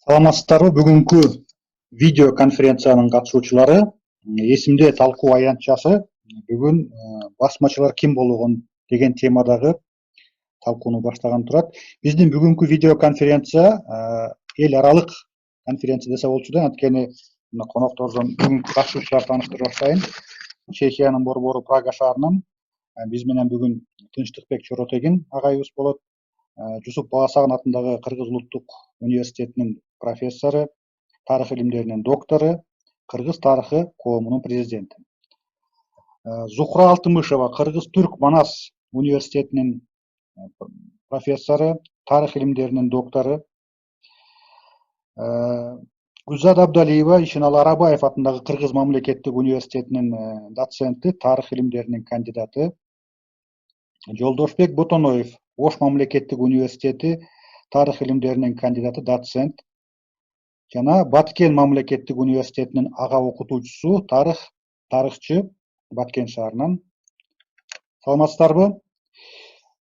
Саламатсыздарбы? Бүгүнкү видео конференциянын катышуучулары эсимде талкуу аянтчасы бүгүн басмачылар ким болгон деген темадагы талкууну баштаган турат. Биздин бүгүнкү видео конференция эл аралык конференция десе болчу да, анткени коноктордон бүгүнкү катышуучуларды тааныштыра баштайын. Чехиянын борбору Прага шаарынан биз менен бүгүн Тынчтыкбек Чоротегин агайыбыз болот. Жусуп Баласагын атындагы Кыргыз улуттук университетинин профессору, тарых илимдеринин доктору, Кыргыз тарыхы коомунун президенти. Зухра Алтымышева Кыргыз-Түрк Манас университетинин профессору, тарых илимдеринин доктору. Гүлзат Абдалиева Ишеналы Арабаев атындагы Кыргыз мамлекеттик университетинин доценти, тарых илимдеринин кандидаты. Жолдошбек Ботоноев Ош мамлекеттик университети тарых илимдеринин кандидаты, доцент. Жана Баткен мамлекеттик университетинин ага окутуучусу, тарыхчы Баткен шаарынан. Саламатсыздарбы?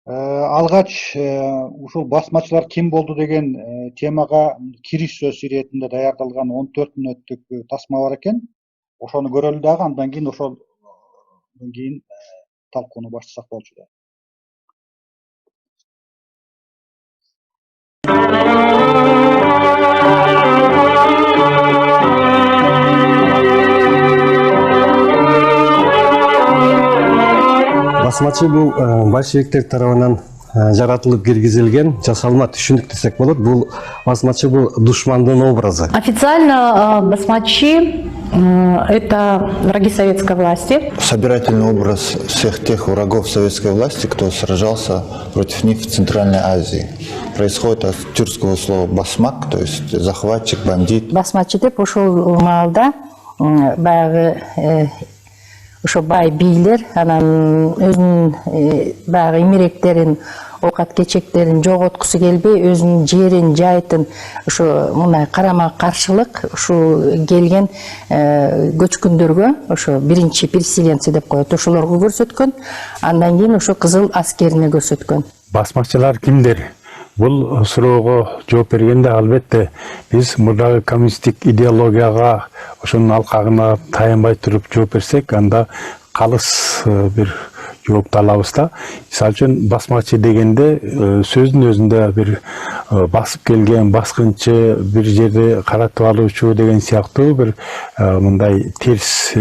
Алгач ушул басмачылар ким болду деген темага кириш сөз иретинде даярдалган 14 мүнөттүк тасма бар экен. Ошону көрөлү дагы, андан кийин талкууну баштасак болчу да. Басмачы бул большевиктер тарабынан жаратылып киргизилген жасалма түшүндүк десек болот. Бул басмачы бул душмандын образы. Официально басмачи это враги советской власти. Собирательный образ всех тех врагов советской власти, кто сражался против них в Центральной Азии. Происходит от тюркского слова басмак, то есть захватчик, бандит. Басмачы деп ушул маалда баягы ошо бай бийлер анан өзүнүн баягы имеректерин, оокат кечектерин жоготкусу келбей, өзүнүн жерин, жайтын ошо мындай карама каршылык ушу келген көчкүндөргө ошо биринчи переселенцы деп коет, ошолорго көрсөткөн, андан кийин ошо кызыл аскерине көрсөткөн. Басмачылар кимдер? Бул суроого жооп бергенде албетте биз мурдагы коммунисттик идеологияга ошонун алкагына таянбай туруп жооп берсек, анда калыс бир жоопту алабыз да. Мисалы үчүн басмачы дегенде сөздүн өзүндө бир басып келген баскынчы, бир жерди каратып алуучу деген сыяктуу бир мындай терс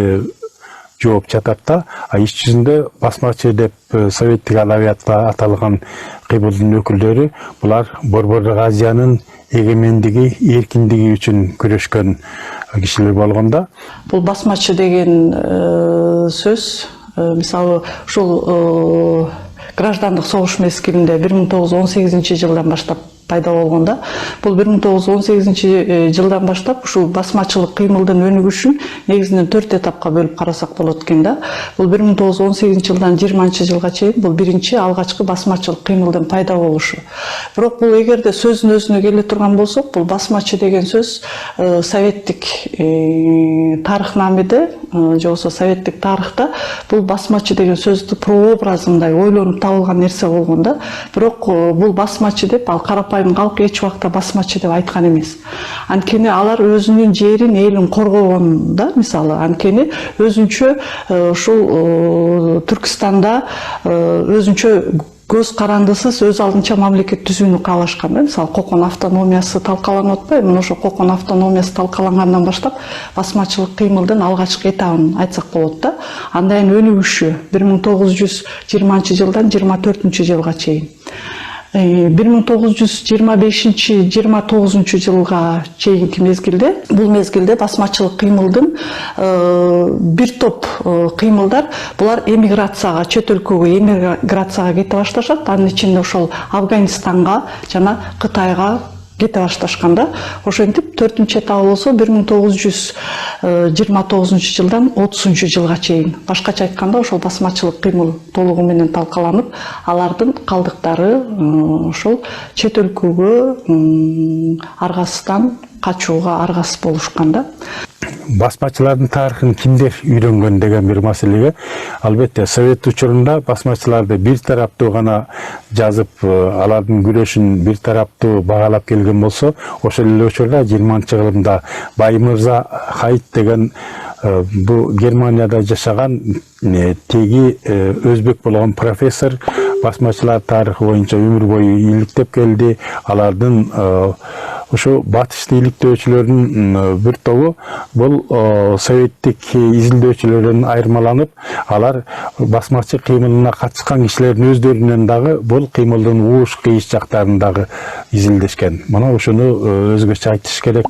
жооп жатат да. Иш жүзүндө басмачы деп советтик адабиятта аталган кыймылдын өкүлдөрү булар Борбордук Азиянын эгемендиги, эркиндиги үчүн күрөшкөн кишилер болгондо. Бул басмачы деген сөз мисалы ушул граждандык согуш мезгилинде 1918-жылдан баштап пайда болгондо, бул 1918 жылдан баштап ушул басмачылык кыймылдын өнүгүшүн негизинен 4 этапка бөлүп карасак болот экен да. Бул 1918 жылдан 20-жылга чейин бул биринчи алгачкы басмачылык кыймылдын пайда болушу. Бирок бул эгерде сөздүн өзүнө келе турган болсок, бул басмачы деген сөз советтик тарыхнамеде, же болбосо советтик тарыхта бул басмачы деген сөздү прообразындай ойлонуп табылган нерсе болгондо, бирок бул басмачы деп ал карапайым калк эч убакта басмачы деп айткан эмес. Анткени алар өзүнүн жерин, элин коргогон да, мисалы. Анткени өзүнчө ушул Түркстанда өзүнчө көз карандысыз өз алдынча мамлекет түзүүнү каалашкан да. Мисалы Кокон автономиясы талкаланып атпайбы? Мына ошо Кокон автономиясы талкалангандан баштап басмачылык кыймылдын алгачкы этабын айтсак болот да. Андан кийин өнүгүшү 1920-жылдан 24-жылга чейин. 1925-29 жылга чейинки мезгилде, бул мезгилде басмачылык кыймылдын бир топ кыймылдар, булар эмиграцияга, чет өлкөгө эмиграцияга кете башташат. Анын ичинде ошол Афганистанга жана Кытайга кете башташканда, ошентип 4-этабы болсо 1929 жылдан 30 жылга чейин. Башкача айтканда ошол басмачылык кыймыл толугу менен талкаланып, алардын калдыктары ошол чет өлкөгө аргасыздан качууга аргасыз болушкан да. басмачылардын тарыхын кимдер үйрөнгөн деген бир маселеге албетте совет учурунда басмачыларды бир тараптуу гана жазып алардын күрөшүн бир тараптуу багалап келген болсо ошол эле учурда 20-жылымда Баймырза Хайт деген бу Германияда жашаган теги өзбек болгон профессор басмачылар тарыхы боюнча өмүр бою иликтеп келди. Алардын ошо батыш иликтөөчүлөрдүн бир тобу бул советтик изилдөөчүлөрдөн айырмаланып, алар басмачы кыймылына катышкан кишилердин өздөрүнөн дагы бул кыймылдын ууш кыйыш жактарын дагы изилдешкен. Мына ошону өзгөчө айтыш керек.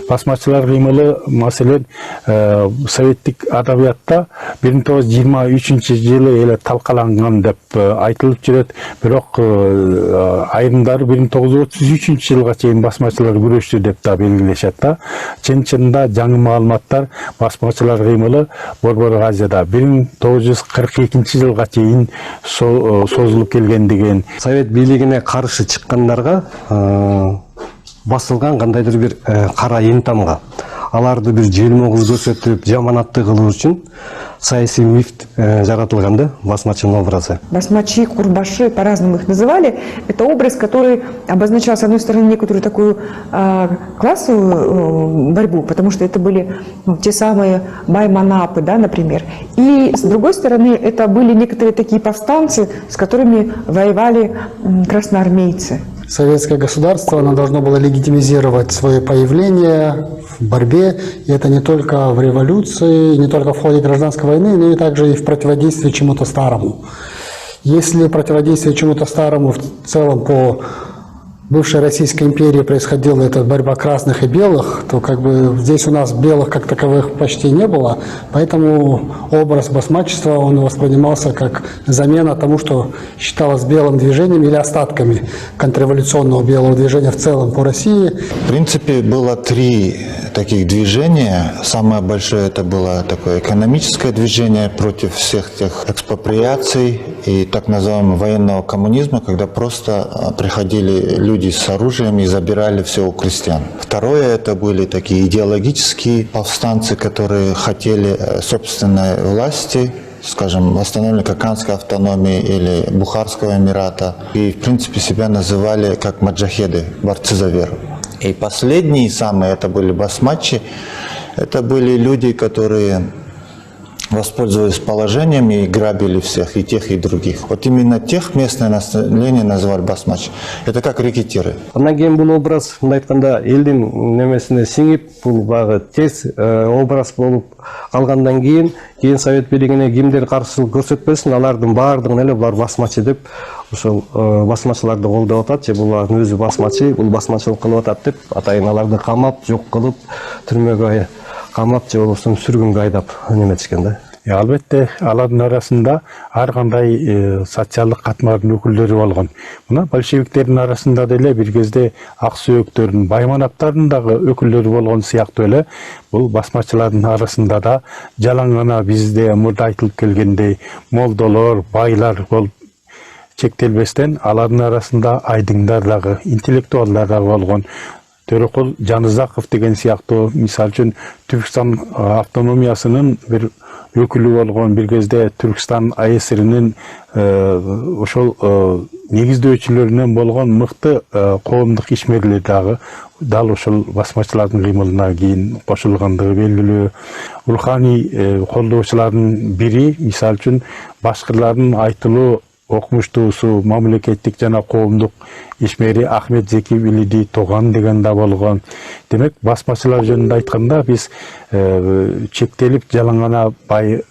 Басмачылар кыймылы маселен советтик адабиятта 1923 жылы эле талкаланган деп айтылып жүрөт. Бирок айрымдары 1933 жылга чейин басмачылар күрөштү деп да белгилешет да. Чын-чынында жаңы маалыматтар басмачылар кыймылы Борбор Азияда 1942 жылга чейин созулуп келгендигин, Совет бийлигине каршы чыккандарга басылган кандайдыр бир кара интамга аларды бир желме кылып көрсөтүп, жаманатты кылуу үчүн саясий миф жаратылган да, басмачынын образы. Басмачи, курбаши, по-разному их называли. Это образ, который обозначал, с одной стороны, некоторую такую классовую борьбу, потому что это были те самые байманапы, да, например. И, с другой стороны, это были некоторые такие повстанцы, с которыми воевали красноармейцы. Советское государство, оно должно было легитимизировать свое появление в борьбе, и это не только в революции, не только в ходе гражданской войны, но и также и в противодействии чему-то старому. Если противодействие чему-то старому в целом по бывшей Российской империи происходила эта борьба красных и белых, то как бы здесь у нас белых как таковых почти не было, поэтому образ басмачества он воспринимался как замена тому, что считалось белым движением или остатками контрреволюционного белого движения в целом по России. В принципе, было 3 таких движения. Самое большое это было такое экономическое движение против всех тех экспроприаций и так называемого военного коммунизма, когда просто приходили люди с оружием и забирали все у крестьян. Второе это были такие идеологические повстанцы, которые хотели собственной власти, скажем, восстановления Каканской автономии или Бухарского эмирата. И, в принципе, себя называли как маджахеды, борцы за веру. И последние самые, это были басмачи, это были люди, которые воспользовались положением и грабили всех, и тех, и других. Вот именно тех местное население называли басмач. Это как рекетиры. Андан кийин бул образ, мындай айтканда, элдин немесине сиңип, бул багы тез образ болуп алгандан кийин Совет бийлигине кимдер каршылык көрсөтпөсүн, алардын баардыгын эле булар басмачы деп, ошол басмачыларды колдоп атат, же булардын өзү басмачы, бул басмачылык кылып атат деп, атайын аларды камап, жок кылып, түрмөгө камап же болбосо сүргүнгө айдап неметишкен да. Албетте алардын арасында ар кандай социалдык катмардын өкүлдөрү болгон. Мына большевиктердин арасында деле бир кезде ак сөөктөрдүн, байманаптардын дагы өкүлдөрү болгон сыяктуу эле бул басмачылардын арасында да жалаң гана бизде мурда айтылып келгендей молдолор, байлар болуп чектелбестен алардын арасында айдыңдар дагы, интеллектуалдар дагы болгон. Төрөкул Жанызаков деген сыяктуу, мисалы үчүн Түркстан автономиясынын бир өкүлү болгон, бир кезде Түркстан АСРнин ошол негиздөөчүлөрүнөн болгон мыкты коомдук ишмерлер дагы дал ошол басмачылардын кыймылына кийин кошулгандыгы белгилүү. Руханий колдоочулардын бири, мисалы үчүн башкырлардын айтылуу окумуштуусу, мамлекеттик жана коомдук ишмери Ахмет Зеки Билиди Тоган деген да болгон. Демек, басмачылар жөнүндө айтканда биз чектелип жалаң гана бай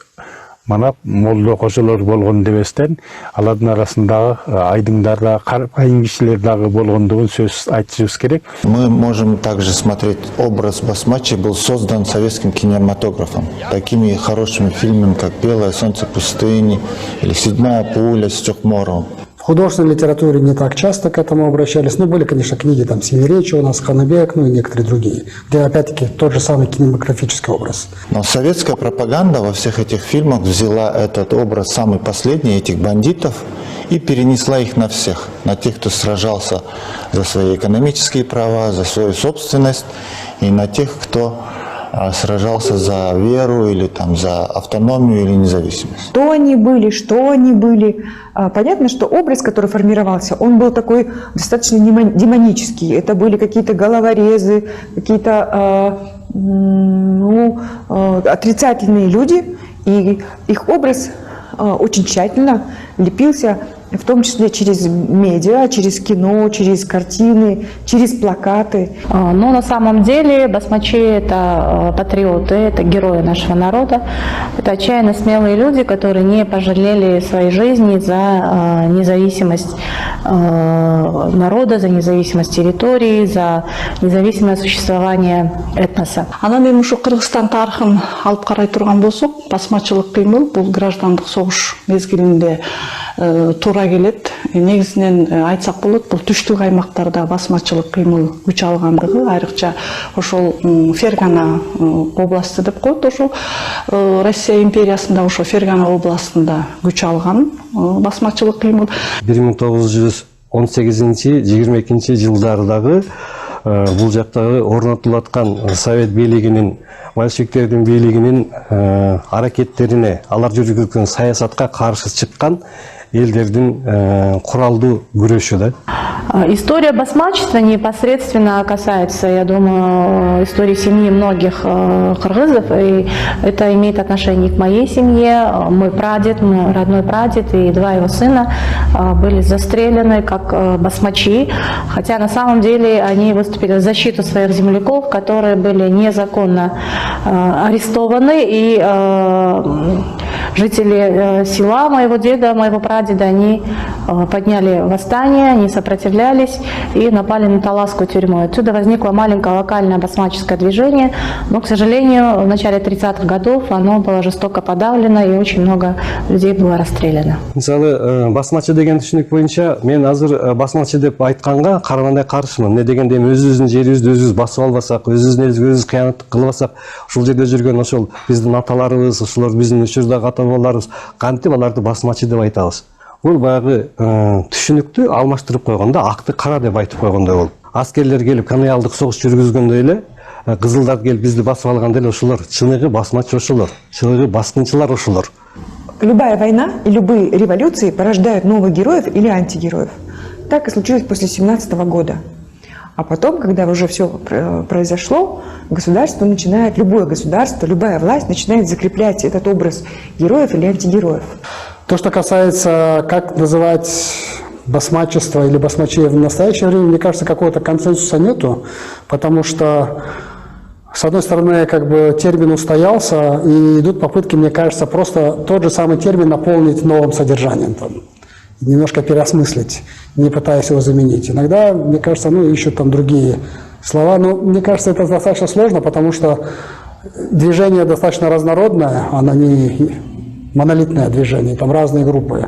манап молдо кошолор болгон дебестен, алардын арасындагы айдыңдар да, карапайым кишилер дагы болгондугун сөз айтышыбыз керек. Мы можем также смотреть, образ басмачи был создан советским кинематографом. Такими хорошими фильмами, как «Белое солнце пустыни» или «Седьмая пуля» с Тёкморовым. В художественной литературе не так часто к этому обращались, но были, конечно, книги, там, «Семиречье» у нас, «Ханабек», ну и некоторые другие, где, опять-таки, тот же самый кинематографический образ. Но советская пропаганда во всех этих фильмах взяла этот образ, самый последний, этих бандитов, и перенесла их на всех, на тех, кто сражался за свои экономические права, за свою собственность, и на тех, кто сражался за веру или там за автономию или независимость. Кто они были, что они были. Понятно, что образ, который формировался, он был такой достаточно демонический. Это были какие-то головорезы, какие-то отрицательные люди, и их образ очень тщательно лепился, в том числе через медиа, через кино, через картины, через плакаты. Но на самом деле басмачи – это патриоты, это герои нашего народа. Это отчаянно смелые люди, которые не пожалели своей жизни за независимость народа, за независимость территории, за независимое существование этноса. Анан эми ушу Кыргызстан тарыхын алып карай турган болсок, басмачылык кыймыл бул граждандык согуш мезгилинде туура келет. Негизинен айтсак болот, бул түштүк аймактарда басмачылык кыймыл күч алгандыгы, айрыкча ошол Фергана областы деп коет, ошол Россия империясында ошо Фергана областында күч алган басмачылык кыймыл. 1918-22 жылдардагы бул жактагы орнотулаткан совет бийлигинин, большевиктердин бийлигинин аракеттерине, алар жүргүзгөн саясатка каршы чыккан элдердин куралдуу күрөшү да. История басмачества непосредственно касается, я думаю, истории семьи многих кыргызов, и это имеет отношение к моей семье. Мой прадед, мой родной прадед и два его сына были застрелены как басмачи, хотя на самом деле они выступили в защиту своих земляков, которые были незаконно арестованы, и жители села моего деда, моего прадеда, они подняли восстание, они сопротивлялись и напали на Таласскую тюрьму. Отсюда возникло маленькое локальное басмаческое движение, но, к сожалению, в начале 30-х годов оно было жестоко подавлено и очень много людей было расстреляно. Мисалы, басмачы деген түшүнүк боюнча мен азыр басмачы деп айтканга карагандай каршымын. Эмне дегенде өзүбүздүн жерибизди өзүбүз басып албасак, өзүбүздүн элибизге өзүбүз кыянат кылбасак, ушул жерде жүргөн ошол биздин аталарыбыз, ошолор биздин учурдагы ата-бабаларыбыз кантип аларды басмачы деп айтабыз. Бул баягы түшүнүктү алмаштырып койгондо, акты кара деп айтып койгондой болуп. Аскерлер келип колониалдык согуш жүргүзгөндө эле, кызылдар келип бизди басып алганда эле ошолор чыныгы басмачы ошолор, чыныгы баскынчылар ошолор. Любая война и любые революции порождают новых героев или антигероев. Так и случилось после 17 года. А потом, когда уже все произошло, государство начинает, любое государство, любая власть начинает закреплять этот образ героев или антигероев. То, что касается, как называть басмачество или басмачей в настоящее время, мне кажется, какого-то консенсуса нету, потому что, с одной стороны, как бы термин устоялся, и идут попытки, мне кажется, просто тот же самый термин наполнить новым содержанием, там, немножко переосмыслить, не пытаясь его заменить. Иногда, мне кажется, ищут там другие слова, но мне кажется, это достаточно сложно, потому что движение достаточно разнородное, оно не монолитное движение, там разные группы,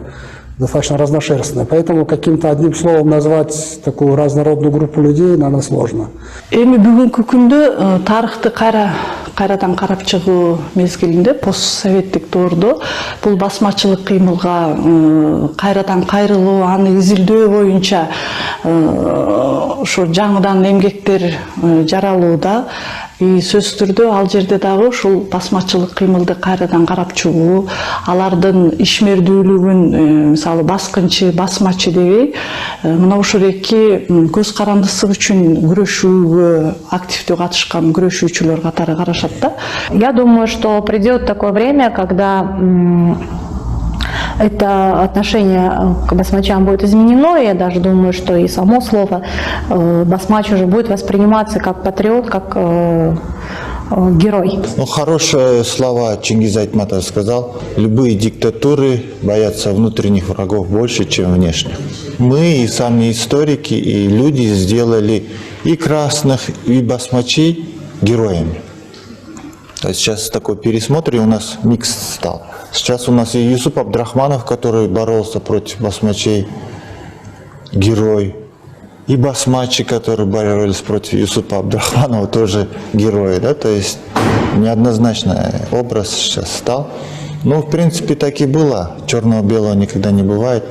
достаточно разношерстные. Поэтому каким-то одним словом назвать такую разнородную группу людей, наверное, сложно. Эми бүгүнкү күндө тарыхты кайрадан карап чыгуу мезгилинде, постсоветтик доордо бул басмачылык кыймылга кайрадан кайрылуу, аны изилдөө боюнча ошо жаңыдан эмгектер жаралууда. И сөзсүз түрдө ал жерде дагы ушул басмачылык кыймылды кайрадан карап чыгуу, алардын ишмердүүлүгүн, мисалы баскынчы, басмачы дебей, мына ушул эки көз карандысыз үчүн күрөшүүгө активдүү катышкан күрөшүүчүлөр катары карашат да. Я думаю, что придет такое время, когда это отношение к басмачам будет изменено. Я даже думаю, что и само слово басмач уже будет восприниматься как патриот, как герой. Хорошие слова Чингиз Айтматов сказал. Любые диктатуры боятся внутренних врагов больше, чем внешних. Мы и сами историки, и люди сделали и красных, и басмачей героями. То есть сейчас такой пересмотр, и у нас микс стал. Сейчас у нас и Юсуп Абдрахманов, который боролся против басмачей, герой. И басмачи, которые боролись против Юсупа Абдрахманова, тоже герои. Да? То есть неоднозначный образ сейчас стал. Ну, в принципе, так и было. Черного-белого никогда не бывает.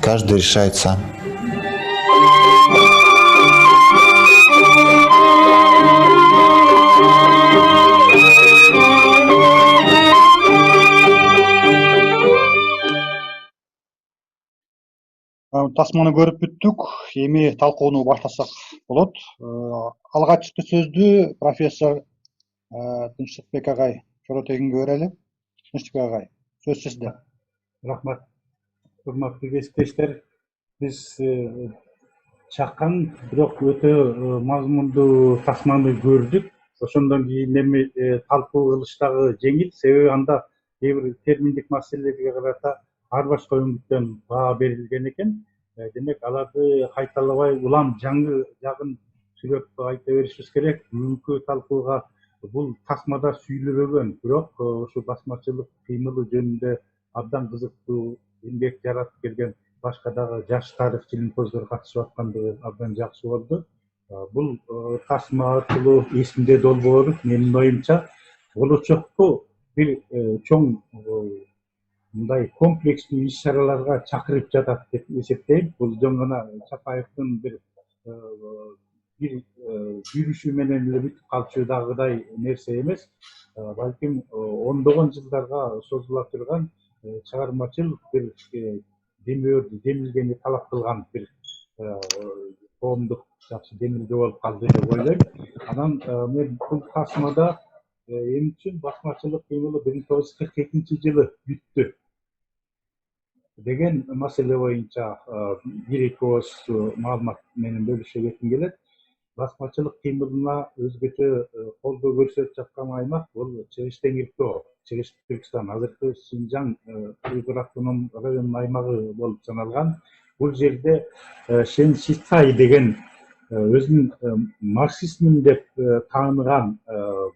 Каждый решает сам. Тасманы көрүп бүттүк. Эми талкууну баштасак болот. Алгачкы сөздү профессор Тынчтыкбек агай Чоротегинге берели. Тынчтыкбек агай, сөз сизде. Рахмат. Урматтуу кесиптештер, биз чакан бирок өтө мазмундуу тасманы көрдүк. Ошондон кийин эми талкуу кылыш дагы жеңил, себеби анда кээ бир терминдик маселелерге карата ар башка өңүттөн баа берилген экен. Демек аларды кайталабай улам жаңы жагын сүйлөп айта беришибиз керек. Бүгүнкү талкууга бул тасмада сүйлөбөгөн, бирок ошо басмачылык кыймылы жөнүндө абдан кызыктуу эмгек жаратып келген башка дагы жаш тарыхчы илимпоздор катышып аткандыгы абдан жакшы болду. Бул тасма аркылуу эсимде долбоору менин оюмча болочокко бир чоң мындай комплекстүү иш чараларга чакырып жатат деп эсептейм. Бул жөн гана Чапаевдин бир жүрүшү менен эле бүтүп калчудагыдай нерсе эмес. Балким ондогон жылдарга созула турган чыгармачыл бир демөөрдү демилгени талап кылган бир коомдук жакшы демилге болуп калды деп ойлойм. Анан мен бул тасмада эмне үчүн басмачылык кыймылы 1942 бүттү деген маселе боюнча бир-эки ооз маалымат менен бөлүшө кетким келет. Басмачылык кыймылына өзгөчө колдоо көрсөтүп жаткан аймак бул Чыгыш Теңир Тоо, Чыгыш Түркстан, азыркы Синжаң Уйгур автоном районунун аймагы болуп саналган. Бул жерде Шен Шицай деген өзүнүн марксизм деп тааныган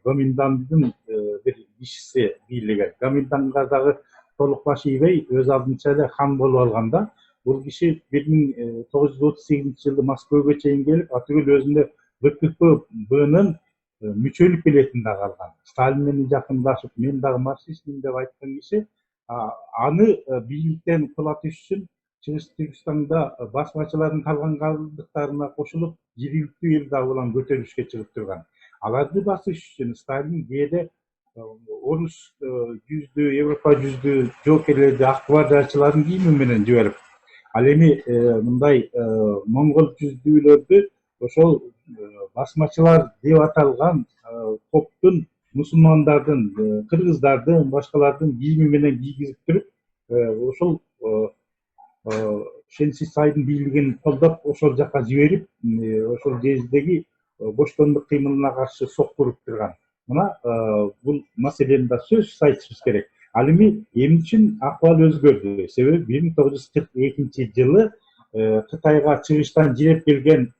Гоминдандын бир кишиси бийлеген. Гоминданга дагы толук баш ийбей өз алдынча эле хан болуп алганда, бул киши 1938 жылы Москвага чейин келип, атүгүл өзүнө БКП-нын мүчөлүк билетин да алган. Сталин менен жакындашып, мен дагы марксистмин деп айткан киши аны бийликтен кулатыш үчүн Чыгыш Түркстанда басмачылардын калган калдыктарына кошулуп, жергиликтүү эл дагы улам көтөрүлүшкө чыгып турган. Аларды басыш үчүн Сталин кээде орус жүздүү, Европа жүздүү жоокерлерди ак гвардиячылардын кийими менен жиберип, ал эми мындай монгол жүздүүлөрдү ошол басмачылар деп аталган топтун мусулмандардын, кыргыздардын, башкалардын кийими менен кийгизип туруп, ошол Шен Шицайдын бийлигин колдоп, ошол жака жиберип, ошол жердеги боштондук кыймылына каршы соккуруп турган. Мына бул маселени да сөзсүз айтышыбыз керек. Ал эми үчүн акыбал өзгөрдү? Себеби 1942 жылы Кытайга чыгыштан жиреп келген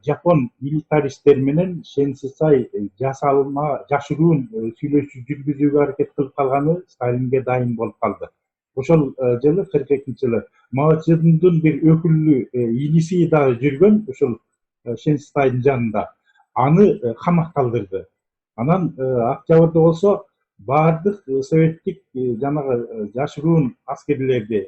жапон милитаристтери менен Шен Шицай жасалма, жашыруун сүйлөшүү жүргүзүүгө аракет кылып калганы Сталинге дайым болуп калды. Ошол жылы 42 жылы Мао Цзедундун бир өкүлү иниси дагы жүргөн ошол Шен Шицайдын жанында. Аны камакталдырды. Анан Октябрда болсо баардык советтик жанагы жашыруун аскерлерди,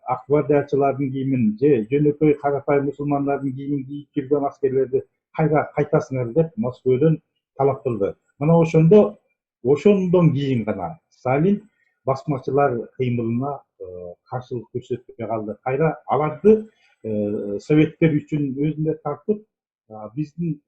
ак гвардиячылардын кийимин же жөнөкөй карапайым мусулмандардын кийимин кийип жүргөн аскерлерди кайтасыңар деп Москвадан талап кылды. Мына ошондон кийин гана Сталин басмачылар кыймылына каршылык көрсөтпөй калды. Кайра аларды советтер үчүн өзүнө тартып, биздин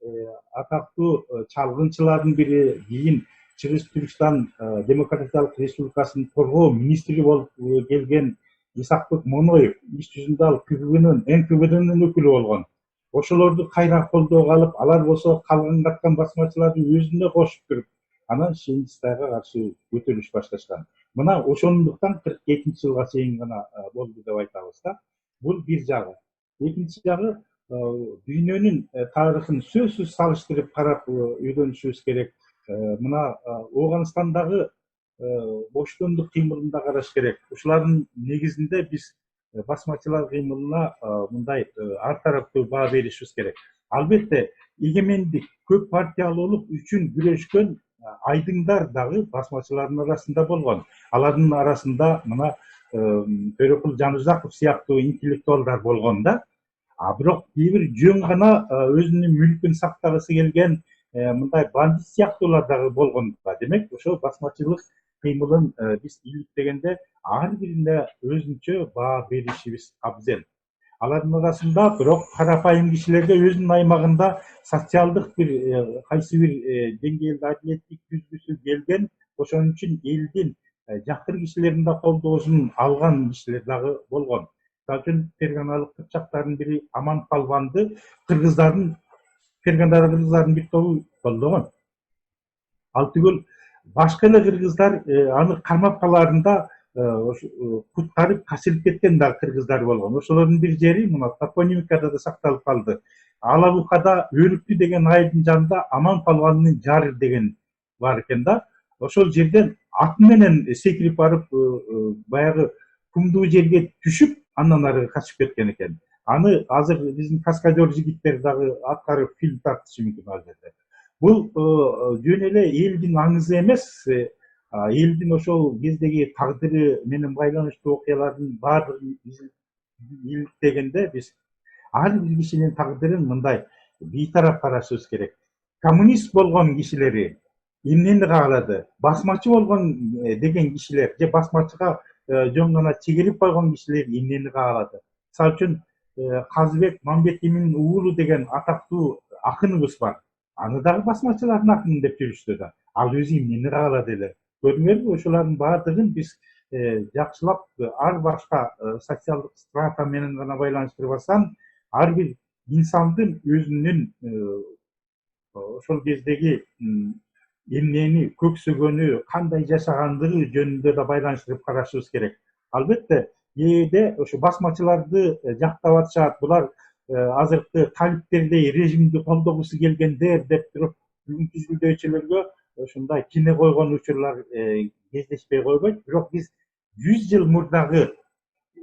атактуу чалгынчылардын бири кийин Чыгыш Түркстан Демократиялык Республикасынын коргоо министри болуп келген Исакбек Моноев, иш жүзүндө ал НКВДнын өкүлү болгон. Ошолорду кайра колдоого алып, алар болсо калган каткан басмачыларды өзүнө кошуп туруп, анан Шен Шицайга каршы көтөрүлүш башташкан. Мына ошондуктан 42 жылга чейин гана болду деп айтабыз да. Бул бир жагы. Экинчи жагы, дүйнөнүн тарыхын сөзсүз салыштырып карап үйрөнүшүбүз керек. Мына Ооганстандагы боштондук кыймылын да караш керек. Ушулардын негизинде биз басмачылар кыймылына мындай ар тараптуу баа беришибиз керек. Албетте, эгемендик көп партиялуулук үчүн күрөшкөн айдыңдар дагы басмачылардын арасында болгон. Алардын арасында мына Төрөкул Жанузаков сыяктуу интеллектуалдар болгон да. Бирок кээ бир жөн гана өзүнүн мүлкүн сактагысы келген мындай бандит сыяктуулар дагы болгон да. Демек, ошо басмачылык кыймылын биз иликтегенде ар бирине өзүнчө баа беришибиз абзел. Алардын арасында бирок карапайым кишилерге өзүнүн аймагында социалдык бир кайсы бир деңгээлде адилеттик түзгүсү келген, ошон үчүн элдин жакыр кишилердин да колдоосун алган кишилер дагы болгон. Мисалы үчүн ферганалык кыпчактардын бири Аман Палванды кыргыздардын бир тобу колдогон. Ал түгүл башка эле кыргыздар аны кармап калаарында куткарып качырып кеткен дагы кыргыздар болгон. Ошолордун бир жери мына топонимикада да сакталып калды. Алабукада Өрүктү деген айылдын жанында Аман Палвандын жары деген бар экен да. Ошол жерден аты менен секирип барып баягы кумдуу жерге түшүп, андан ары качып кеткен экен. Аны азыр биздин каскадер жигиттер дагы аткарып фильм тартышы мүмкүн ал жерде. Бул жөн эле элдин аңызы эмес, элдин ошол кездеги тагдыры менен байланыштуу окуялардын баардыгын иликтегенде биз ар бир кишинин тагдырын мындай бейтарап карашыбыз керек. Коммунист болгон кишилери эмнени каалады? Басмачы болгон деген кишилер же басмачыга жөн гана чегирип койгон кишилер эмнени каалады? Мисалы үчүн Казыбек Мамбетимин уулу деген атактуу акыныбыз бар. Аны дагы басмачылардын акыны деп жүрүштү да. Ал өзү эмнени каалады эле? Көрдүңөрбү? Ошолардын баардыгын биз жакшылап ар башка социалдык страта менен гана байланыштырбастан, ар бир инсандын өзүнүн ошол кездеги эмнени көксөгөнү, кандай жашагандыгы жөнүндө да байланыштырып карашыбыз керек. Албетте, кээде ошо басмачыларды жактап атышат, булар азыркы талиптердей режимди колдогусу келгендер деп туруп бүгүнкү изилдөөчүлөргө ушундай кине койгон учурлар кездешпей койбойт. Бирок биз 100 жыл мурдагы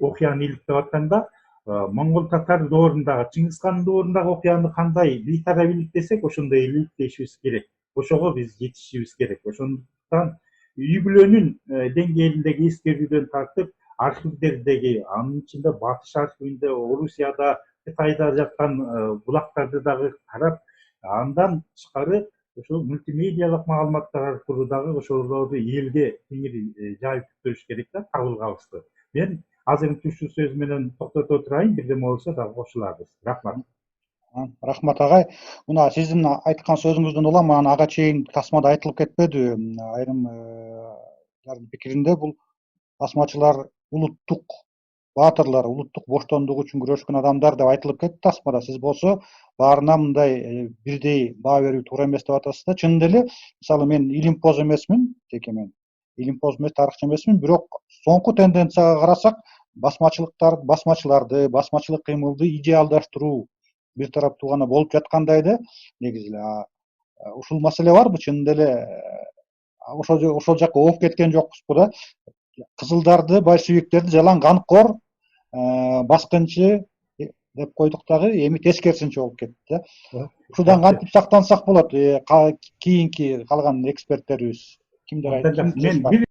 окуяны иликтеп атканда, моңгол татар доорундагы, Чыңгызхан доорундагы окуяны кандай бейтарап иликтесек, ошондой иликтешибиз керек. Ошого биз жетишибиз керек. Ошондуктан үй бүлөнүн деңгээлиндеги эскерүүдөн тартып, архивдердеги, анын ичинде Батыш архивинде, Орусияда, Кытайда жаткан булактарды дагы карап, андан тышкары ошол мультимедиалык маалыматтар аркылуу дагы ошолорду элге кеңири жайып көрүш керек да, табылганыбызды. Мен азыркы түштүү сөз менен токтото турайын, бирдеме болсо дагы кошулабыз. Рахмат. Рахмат агай. Мына сиздин айткан сөзүңүздөн улам анан ага чейин тасмада айтылып кетпеди, айрымдардын пикиринде бул басмачылар улуттук баатырлар, улуттук боштондук үчүн күрөшкөн адамдар деп айтылып кетти тасмада. Сиз болсо баарына мындай бирдей баа берүү туура эмес деп атасыз да. Чынында эле, мисалы мен илимпоз эмесмин, жеке мен. Илимпоз эмес, тарыхчы эмесмин, бирок соңку тенденцияга карасак, басмачыларды, басмачылык кыймылды идеалдаштыруу бир тараптуу гана болуп жаткандай да, негизи эле. Ушул маселе барбы? Чынында эле ошол жакка ооп кеткен жокпузбу да? Кызылдарды, большевиктерди жалаң канкор, баскынчы деп койдук дагы, эми тескерисинче болуп кетти да. Ушудан кантип сактансак болот? Кийинки калган эксперттерибиз кимдер айтат? Мен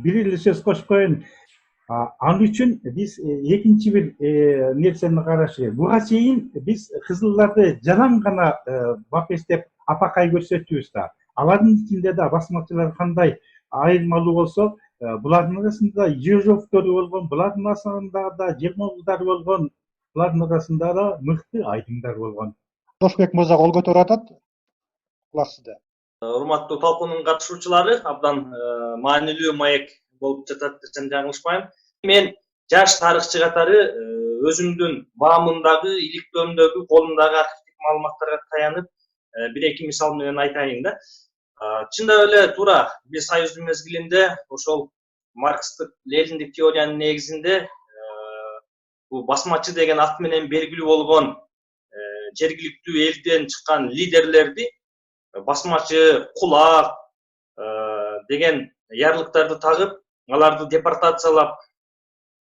бир эле сөз кошуп коеюн. Ал үчүн биз экинчи бир нерсени караш керек. Буга чейин биз кызылдарды жалаң гана бапестеп апакай көрсөтүбүз да. Алардын ичинде да басмачылар кандай айырмалуу болсо, булардын арасында Жежовдору болгон, булардын арасында да Жермолдудар болгон, булардын арасында да мыкты айдыңдар болгон. Тошбек мырза кол көтөрүп атат. Кулак сизде. Урматтуу талкуунун катышуучулары, абдан маанилүү маек болуп жатат десем жаңылышпайм. Мен жаш тарыхчы катары өзүмдүн баамымдагы, иликтөөмдөгү, колумдагы архивдик маалыматтарга таянып, бир-эки мисал менен айтайын да. Чындап эле туура, биз союздун мезгилинде ошол марксттык, лениндик теориянын негизинде бул басмачы деген ат менен белгилүү болгон жергиликтүү элден чыккан лидерлерди басмачы, кулак деген ярлыктарды тагып, аларды депортациялап,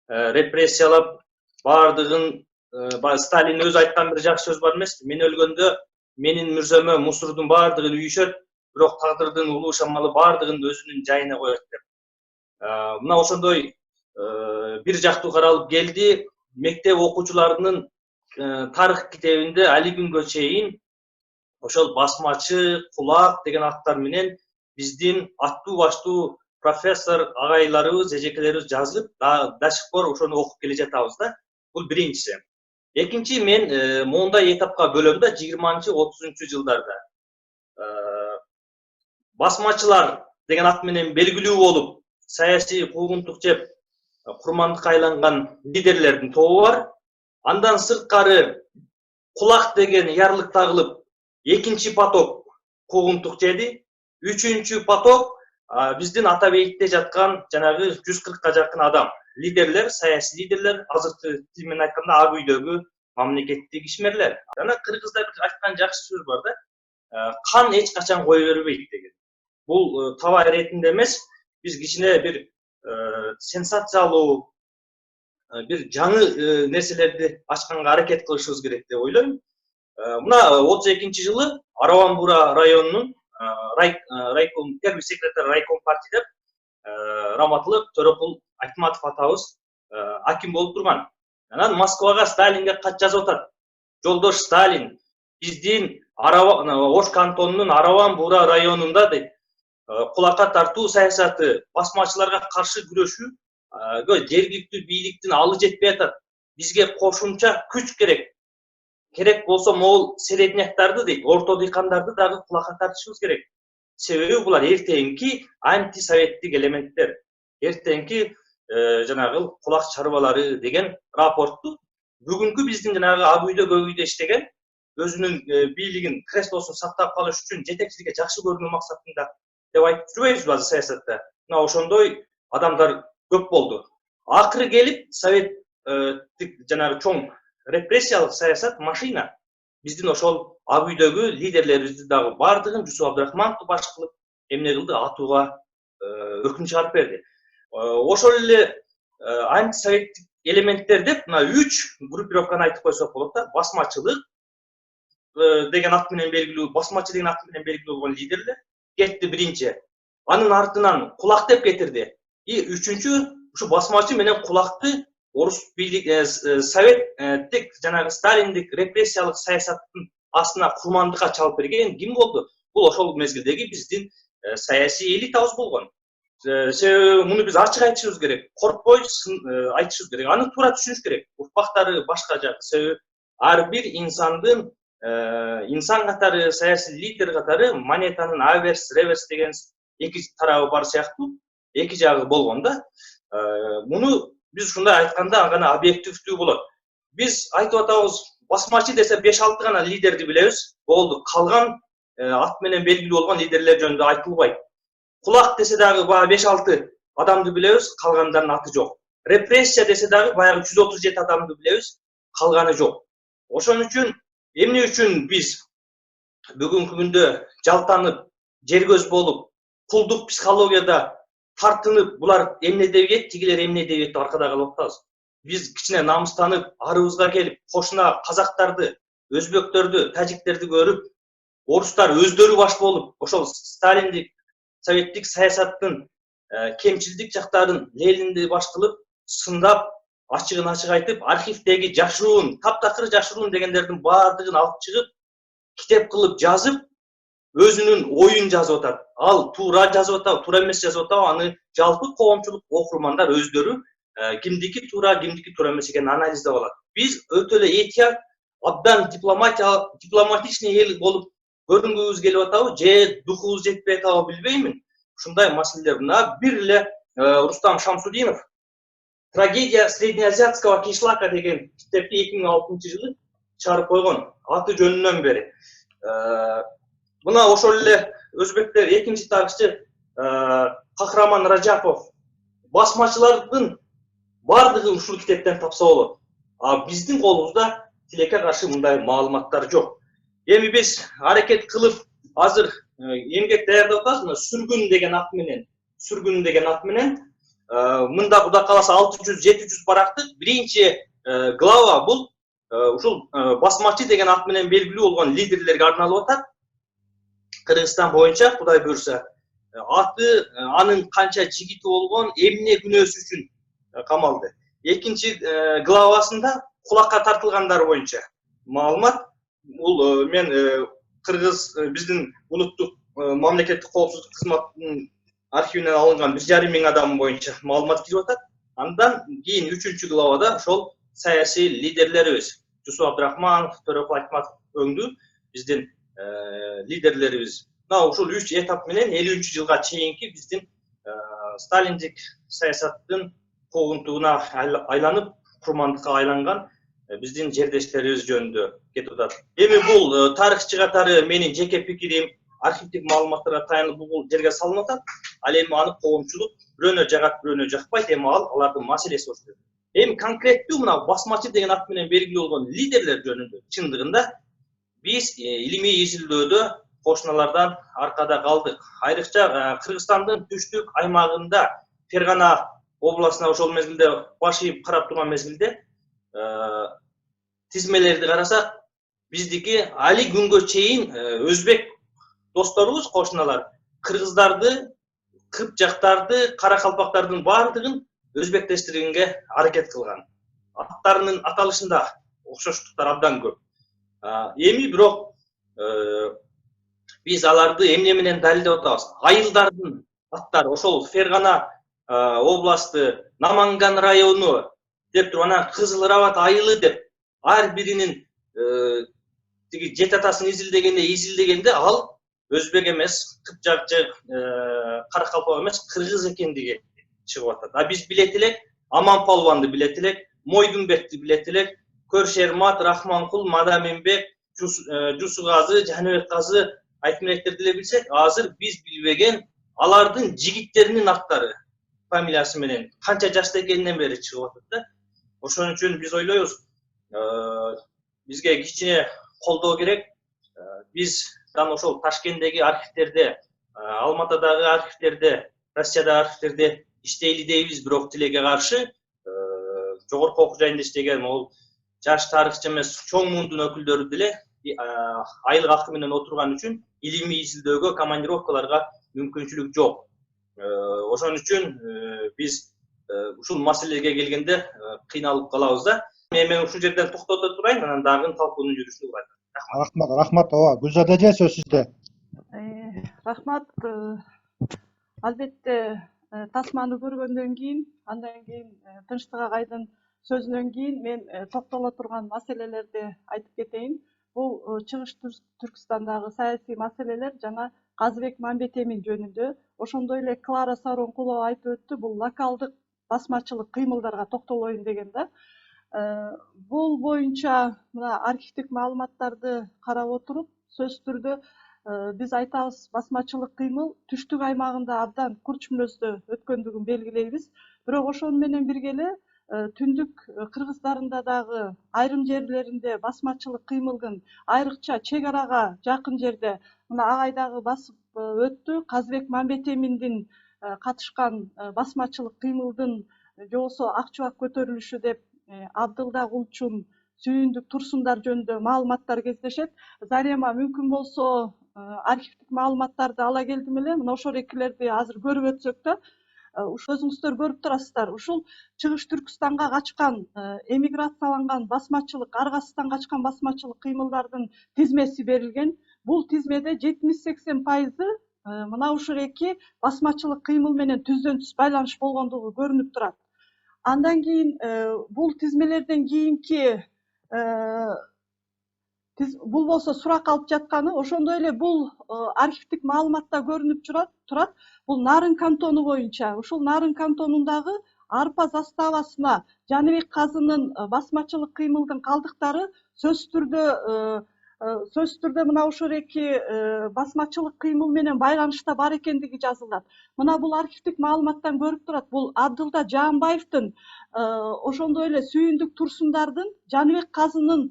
репрессиялап, баардыгын Сталин өзү айткан бир жакшы сөз бар эмеспи? Мен өлгөндө менин мүрзөмө мусордун баардыгын үйүшөт, бирок тагдырдын улуу шамалы баардыгын өзүнүн жайына коет деп. Мына ошондой бир жактуу каралып келди. Мектеп окуучуларынын тарых китебинде али күнгө чейин ошол басмачы, кулак деген аттар менен биздин аттуу баштуу профессор агайларыбыз, эжекелерибиз жазып, да сих пор ошону окуп келе жатабыз да. Бул биринчиси. Экинчи, мен моундай этапка бөлөм да 20-30 жылдарда. Басмачылар деген ат менен белгилүү болуп, саясий куугунтук жеп, курмандыкка айланган лидерлердин тобу бар. Андан сырткары кулак деген ярлык тагылып, экинчи поток куугунтук жеди. Үчүнчү поток биздин ата бейитте жаткан жанагы 140ка жакын адам. Лидерлер, саясий лидерлер, азыркы тил менен айтканда ак үйдөгү мамлекеттик ишмерлер. Жана кыргызда бир айткан жакшы сөз бар да. Кан эч качан кое бербейт деген. Бул таба иретинде эмес, биз кичине бир сенсациялуу, бир жаңы нерселерди ачканга аракет кылышыбыз керек деп ойлойм. Мына 32 жылы Араван-Бура районунун райком первый секретарь райком партии деп Раматылык Төрөкул Айтматов атабыз аким болуп турган. Анан Москвага Сталинге кат жазып атат. Жолдош Сталин, биздин Ош кантонунун Араван-Бура районунда дейт, кулакка тартуу саясаты, басмачыларга каршы күрөшүү жергиликтүү бийликтин алы жетпей атат. Бизге кошумча күч керек. Керек болсо могул середняктарды дейт, орто дыйкандарды дагы кулакка тартышыбыз керек. Себеби булар эртеңки антисоветтик элементтер. Эртеңки жанагы кулак чарбалары деген рапортту бүгүнкү биздин жанагы ак үйдө көк үйдө иштеген, өзүнүн бийлигин, креслосун сактап калыш үчүн жетекчиликке жакшы көрүнүү максатында деп айтып жүрбөйбүзбү азыр саясатта. Мына ошондой адамдар көп болду. Акыры келип советтик жанагы чоң репрессиялык саясат машина. Биздин ошол ак үйдөгү лидерлерибизди дагы бардыгын Жусуп Абдрахмановду баш кылып эмне кылды, атууга өкүм чыгарып берди. Ошол эле антисоветтик элементтер деп мына 3 группировканы айтып койсок болот да. Басмачылык деген ат менен белгилүү, басмачы деген ат менен белгилүү болгон лидерлер кетти биринчи. Анын артынан кулак деп кетирди. И үчүнчү ушу басмачы менен кулакты орус бийлик советтик жанагы сталиндик репрессиялык саясаттын астына курмандыкка чалып берген ким болду? Бул ошол мезгилдеги биздин саясий элитабыз болгон. Себеби муну биз ачык айтышыбыз керек, коркпой айтышыбыз керек, аны туура түшүнүш керек. Урпактары башка жак. Себеби ар бир инсандын инсан катары, саясий лидер катары монетанын аверс, реверс деген эки тарабы бар сыяктуу, эки жагы болгон да. Муну биз ушундай айтканда гана объективдүү болот. Биз айтып атабыз, басмачы десе 5-6 гана лидерди билебиз. Болду. Калган ат менен белгилүү болгон лидерлер жөнүндө айтылбайт. Кулак десе дагы баягы 5-6 адамды билебиз, калгандарынын аты жок. Репрессия десе дагы баягы 137 адамды билебиз, калганы жок. Ошон үчүн эмне үчүн биз бүгүнкү күндө жалтанып, жергөз болуп, кулдук психологияда тартынып, булар эмне дебейт, тигилер эмне дебейт деп аркада калып атабыз. Биз кичине намыстанып, арыбызга келип, кошуна казактарды, өзбөктөрдү, тажиктерди көрүп, орустар өздөрү баш болуп, ошол сталиндик советтик саясаттын кемчилдик жактарын Ленинди баш кылып, сындап, ачыгын ачык айтып, архивдеги жашыруун, таптакыр жашыруун дегендердин баардыгын алып чыгып, китеп кылып жазып, өзүнүн оюн жазып атат. Ал туура жазып атабы, туура эмес жазып атабы, аны жалпы коомчулук окурмандар өздөрү кимдики туура эмес экенин анализдеп алат. Биз өтө эле этият, абдан дипломатичный эл болуп көрүнгүбүз келип атабы, же духубуз жетпей атабы билбеймин. Ушундай маселелер. Мына бир эле Рустам Шамсудинов «Трагедия среднеазиатского кишлака» деген китепти 2006 жылы чыгарып койгон. Аты жөнүнөн бери. Мына ошол эле өзбектер экинчи тарыхчы Кахраман Раджапов басмачылардын бардыгын ушул китептен тапса болот. А биздин колубузда тилекке каршы мындай маалыматтар жок. Эми биз аракет кылып, азыр эмгек даярдап атабыз, сүргүн деген ат менен, мында Кудай кааласа 600-700 барактык биринчи глава бул ушул басмачы деген ат менен белгилүү болгон лидерлерге арналып атат. Кыргызстан боюнча Кудай буйрса, аты, анын канча жигити болгон, эмне күнөөсү үчүн камалды. Экинчи главасында кулакка тартылгандар боюнча маалымат. Бул мен Кыргыз биздин улуттук мамлекеттик коопсуздук кызматынын архивинен алынган 1,5 миң адам боюнча маалымат кирип атат. Андан кийин 3-главада ошол саясий лидерлерибиз. Жусуп Абдрахманов, Төрөкул Айтматов өңдү биздин лидерлерибиз. Мына ушул 3 этап менен 53-жылга чейинки биздин сталиндик саясаттын куугунтугуна айланып, курмандыкка айланган биздин жердештерибиз жөнүндө кетип атат. Эми бул тарыхчы катары менин жеке пикирим, архивдик маалыматтарга таянып бул жерге салынып атат. Ал эми аны коомчулук бирөөнө жагат, бирөөнө жакпайт, эми алардын маселеси болуш керек. Эми конкреттүү мына басмачы деген ат менен белгилүү болгон лидерлер жөнүндө чындыгында биз илимий изилдөөдө кошуналардан аркада калдык. Айрыкча Кыргызстандын түштүк аймагында Фергана областына ошол мезгилде баш ийип карап турган мезгилде тизмелерди карасак, биздики али күнгө чейин өзбек досторубуз, кошуналар кыргыздарды, кыпчактарды, каракалпактардын баардыгын өзбектештиргенге аракет кылган. Аттарынын аталышында окшоштуктар абдан көп. Эми бирок биз аларды эмне менен далилдеп атабыз? Айылдардын аттары, ошол Фергана областы, Наманган району деп туруп, анан Кызыл Рабат айылы деп ар биринин тиги жет атасын изилдегенде ал өзбек эмес, кыпчак же каракалпак эмес, кыргыз экендиги чыгып атат. Биз билет элек Аман Палванды билет элек, Мойдунбекти билет элек, Көршермат, Рахманкул, Мадаминбек, Жусугазы, Жаныбек казы айтмектерди эле билсек, азыр биз билбеген алардын жигиттеринин аттары, фамилиясы менен канча жашта экенинен бери чыгып атат да. Ошон үчүн биз ойлойбуз, бизге кичине колдоо керек. Биз ошол Ташкенттеги архивтерде, Алматадагы архивтерде, Россиядагы архивтерде иштейли дейбиз, бирок тилекке каршы жогорку окуу жайында иштеген ол жаш тарыхчы эмес, чоң мундун өкүлдөрү деле айлык акы менен отурган үчүн илимий изилдөөгө, командировкаларга мүмкүнчүлүк жок. Ошон үчүн биз ушул маселеге келгенде кыйналып калабыз да. Мен ушул жерден токтото турайын, анан дагы талкуунун жүрүшүнө кайтат. Рахмат, ооба. Гүлзада эже, сөз сизде. Рахмат. Албетте тасманы көргөндөн кийин, андан кийин Тынчтык агайдын сөзүнөн кийин мен токтоло турган маселелерди айтып кетейин. Бул Чыгыш Түркістандагы саясий маселелер жана Казыбек Мамбетемин жөнүндө, ошондой эле Клара Сооронкулова айтып өттү, бул локалдык басмачылык кыймылдарга токтолоюн деген да. Бул боюнча мына архивдик маалыматтарды карап отуруп, сөзсүз түрдө биз айтабыз, басмачылык кыймыл түштүк аймагында абдан курч мүнөздө өткөндүгүн белгилейбиз. Бирок ошону менен бирге эле түндүк Кыргыздарында дагы айрым жерлеринде басмачылык кыймылдын, айрыкча чек арага жакын жерде мына агай дагы басып өттү, Казыбек Мамбетеминдин катышкан басмачылык кыймылдын же болбосо ак чубак көтөрүлүшү деп Абдылда Кулчун, Сүйүндүк Турсундар жөнүндө маалыматтар кездешет. Зарема мүмкүн болсо архивдик маалыматтарды ала келдим эле, мына ошол экилерди азыр көрүп өтсөк да, өзүңүздөр көрүп турасыздар. Ушул Чыгыш Түркүстанга качкан, эмиграцияланган басмачылык, аргасыздан качкан басмачылык кыймылдардын тизмеси берилген. Бул тизмеде 70-80% мына ушул эки басмачылык кыймыл менен түздөн түз байланыш болгондугу көрүнүп турат. Андан кийин бул тизмелерден кийинки бул болсо сурак алып жатканы, ошондой эле бул архивдик маалыматта көрүнүп турат. Бул Нарын кантону боюнча, ушул Нарын кантонундагы Арпа заставасына Жаныбек казынын басмачылык кыймылдын калдыктары сөзсүз түрдө мына ошол эки басмачылык кыймыл менен байланышта бар экендиги жазылат. Мына бул архивдик маалыматтан көрүп турат. Бул Абдылда Жаанбаевдин, ошондой эле Сүйүндүк Турсундардын Жаныбек казынын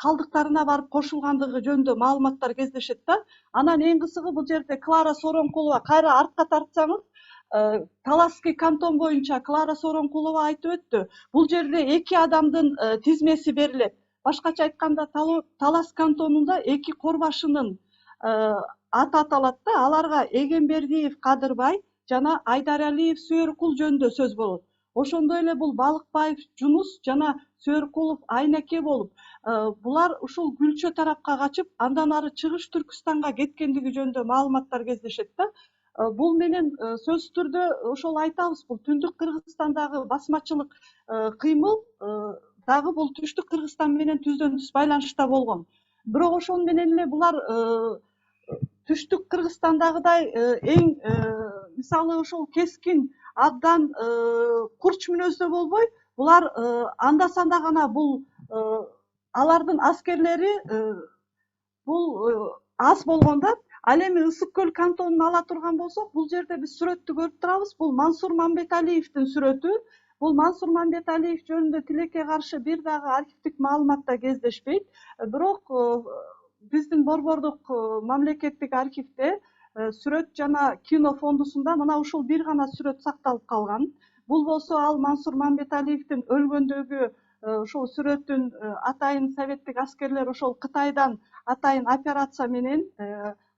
калдыктарына барып кошулгандыгы жөнүндө маалыматтар кездешет да. Анан эң кызыгы бул жерде Клара Сооронкулова, кайра артка тартсаңыз, Таласский кантон боюнча Клара Сооронкулова айтып өттү. Бул жерде эки адамдын тизмеси берилет. Башкача айтканда, Талас кантонунда эки корбашынын аты аталат да, аларга Эгембердиев Кадырбай жана Айдаралиев Сүйөркул жөнүндө сөз болот. Ошондой эле бул Балыкбаев Жунус жана Сүйөркулов Айнаке болуп, булар ушул Гүлчө тарапка качып, андан ары Чыгыш Түркүстанга кеткендиги жөнүндө маалыматтар кездешет да. Бул менен сөзсүз түрдө ошол айтабыз, бул түндүк Кыргызстандагы басмачылык кыймыл дагы бул түштүк Кыргызстан менен түздөн түз байланышта болгон. Бирок ошону менен эле булар түштүк Кыргызстандагыдай эң мисалы ошол кескин абдан курч мүнөздө болбой, булар анда санда гана бул алардын аскерлери бул аз болгондо. Ал эми Ысык көл кантонун ала турган болсок, бул жерде биз сүрөттү көрүп турабыз. Бул Мансур Мамбеталиевдин сүрөтү. Бул Мансур Мамбеталиев жөнүндө тилекке каршы бир дагы архивдик маалыматта кездешпейт. Бирок биздин Борбордук мамлекеттик архивде сүрөт жана кино фондусунда мына ушул бир гана сүрөт сакталып калган. Бул болсо ал Мансур Мамбеталиевдин өлгөндөгү ошол сүрөтүн атайын советтик аскерлер ошол Кытайдан атайын операция менен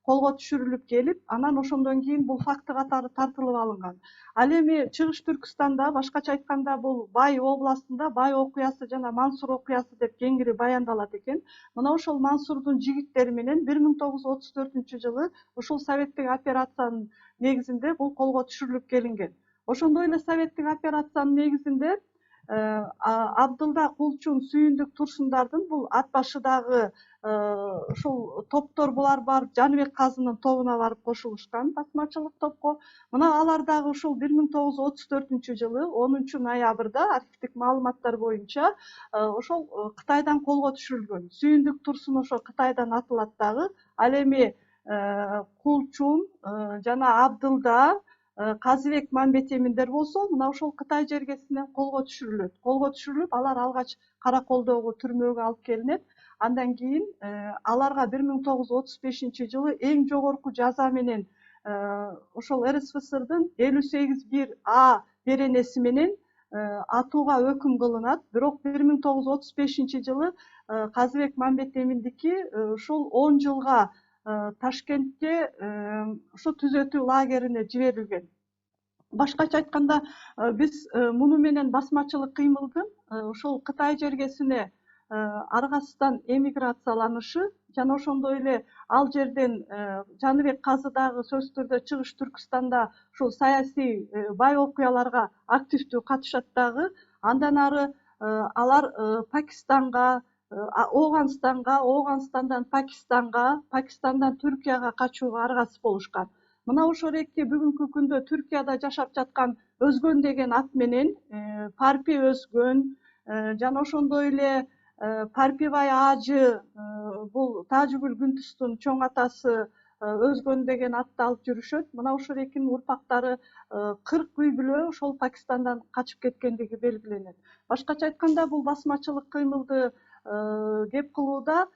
колго түшүрүлүп келип, анан ошондон кийин бул факты катары тартылып алынган. Ал эми Чыгыш Түркүстанда, башкача айтканда бул Бай областында Бай окуясы жана Мансур окуясы деп кеңири баяндалат экен. Мына ошол Мансурдун жигиттери менен 1934-жылы ушул советтик операциянын негизинде бул колго түшүрүлүп келинген. Ошондой эле советтик операциянын негизинде Абдылда Кулчун, Сүйүндүк Турсундардын бул ат башыдагы ошол топтор булар барып Жаныбек Казынын тобуна барып кошулушкан басмачылык топко. Мына алар дагы ушул 1934-жылы 10 ноябрда архивдик маалыматтар боюнча ошол Кытайдан колго түшүрүлгөн. Сүйүндүк Турсун ошо Кытайдан атылат дагы. Ал эми Кулчун жана Абдылда Казыбек Мамбетеминдер болсо, мына ошол Кытай жергесинен колго түшүрүлөт. Колго түшүрүлүп, алар алгач Караколдогу түрмөгө алып келинет. Андан кийин аларга 1935-жылы эң жогорку жаза менен ошол РСФСРдын 58-1А беренеси менен атууга өкүм кылынат. Бирок 1935-жылы Казыбек Мамбетеминдики ушул 10 жылга Ташкентке ошо түзөтүү лагерине жиберилген. Башкача айтканда, биз муну менен басмачылык кыймылдын ошол Кытай жергесине аргасыздан эмиграцияланышы жана ошондой эле ал жерден Жаныбек Казыдагы сөзсүз түрдө Чыгыш Түркүстанда ушул саясий бай окуяларга активдүү катышат дагы. Андан ары алар Пакистанга, Оганстанга, Оганстандан Пакистанга, Пакистандан Түркияга качууга аргасыз болушкан. Мына ошол эки бүгүнкү күндө Түркияда жашап жаткан Өзгөн деген ат менен Парпи Өзгөн жана ошондой эле Парпибай Ажы, бул Тажыгүл Күнтүстүн чоң атасы Өзгөн деген атты алып жүрүшөт. Мына ошол экинин урпактары 40 үй бүлө ошол Пакистандан качып кеткендиги белгиленет. Башкача айтканда, бул басмачылык кыймылды кеп кылууда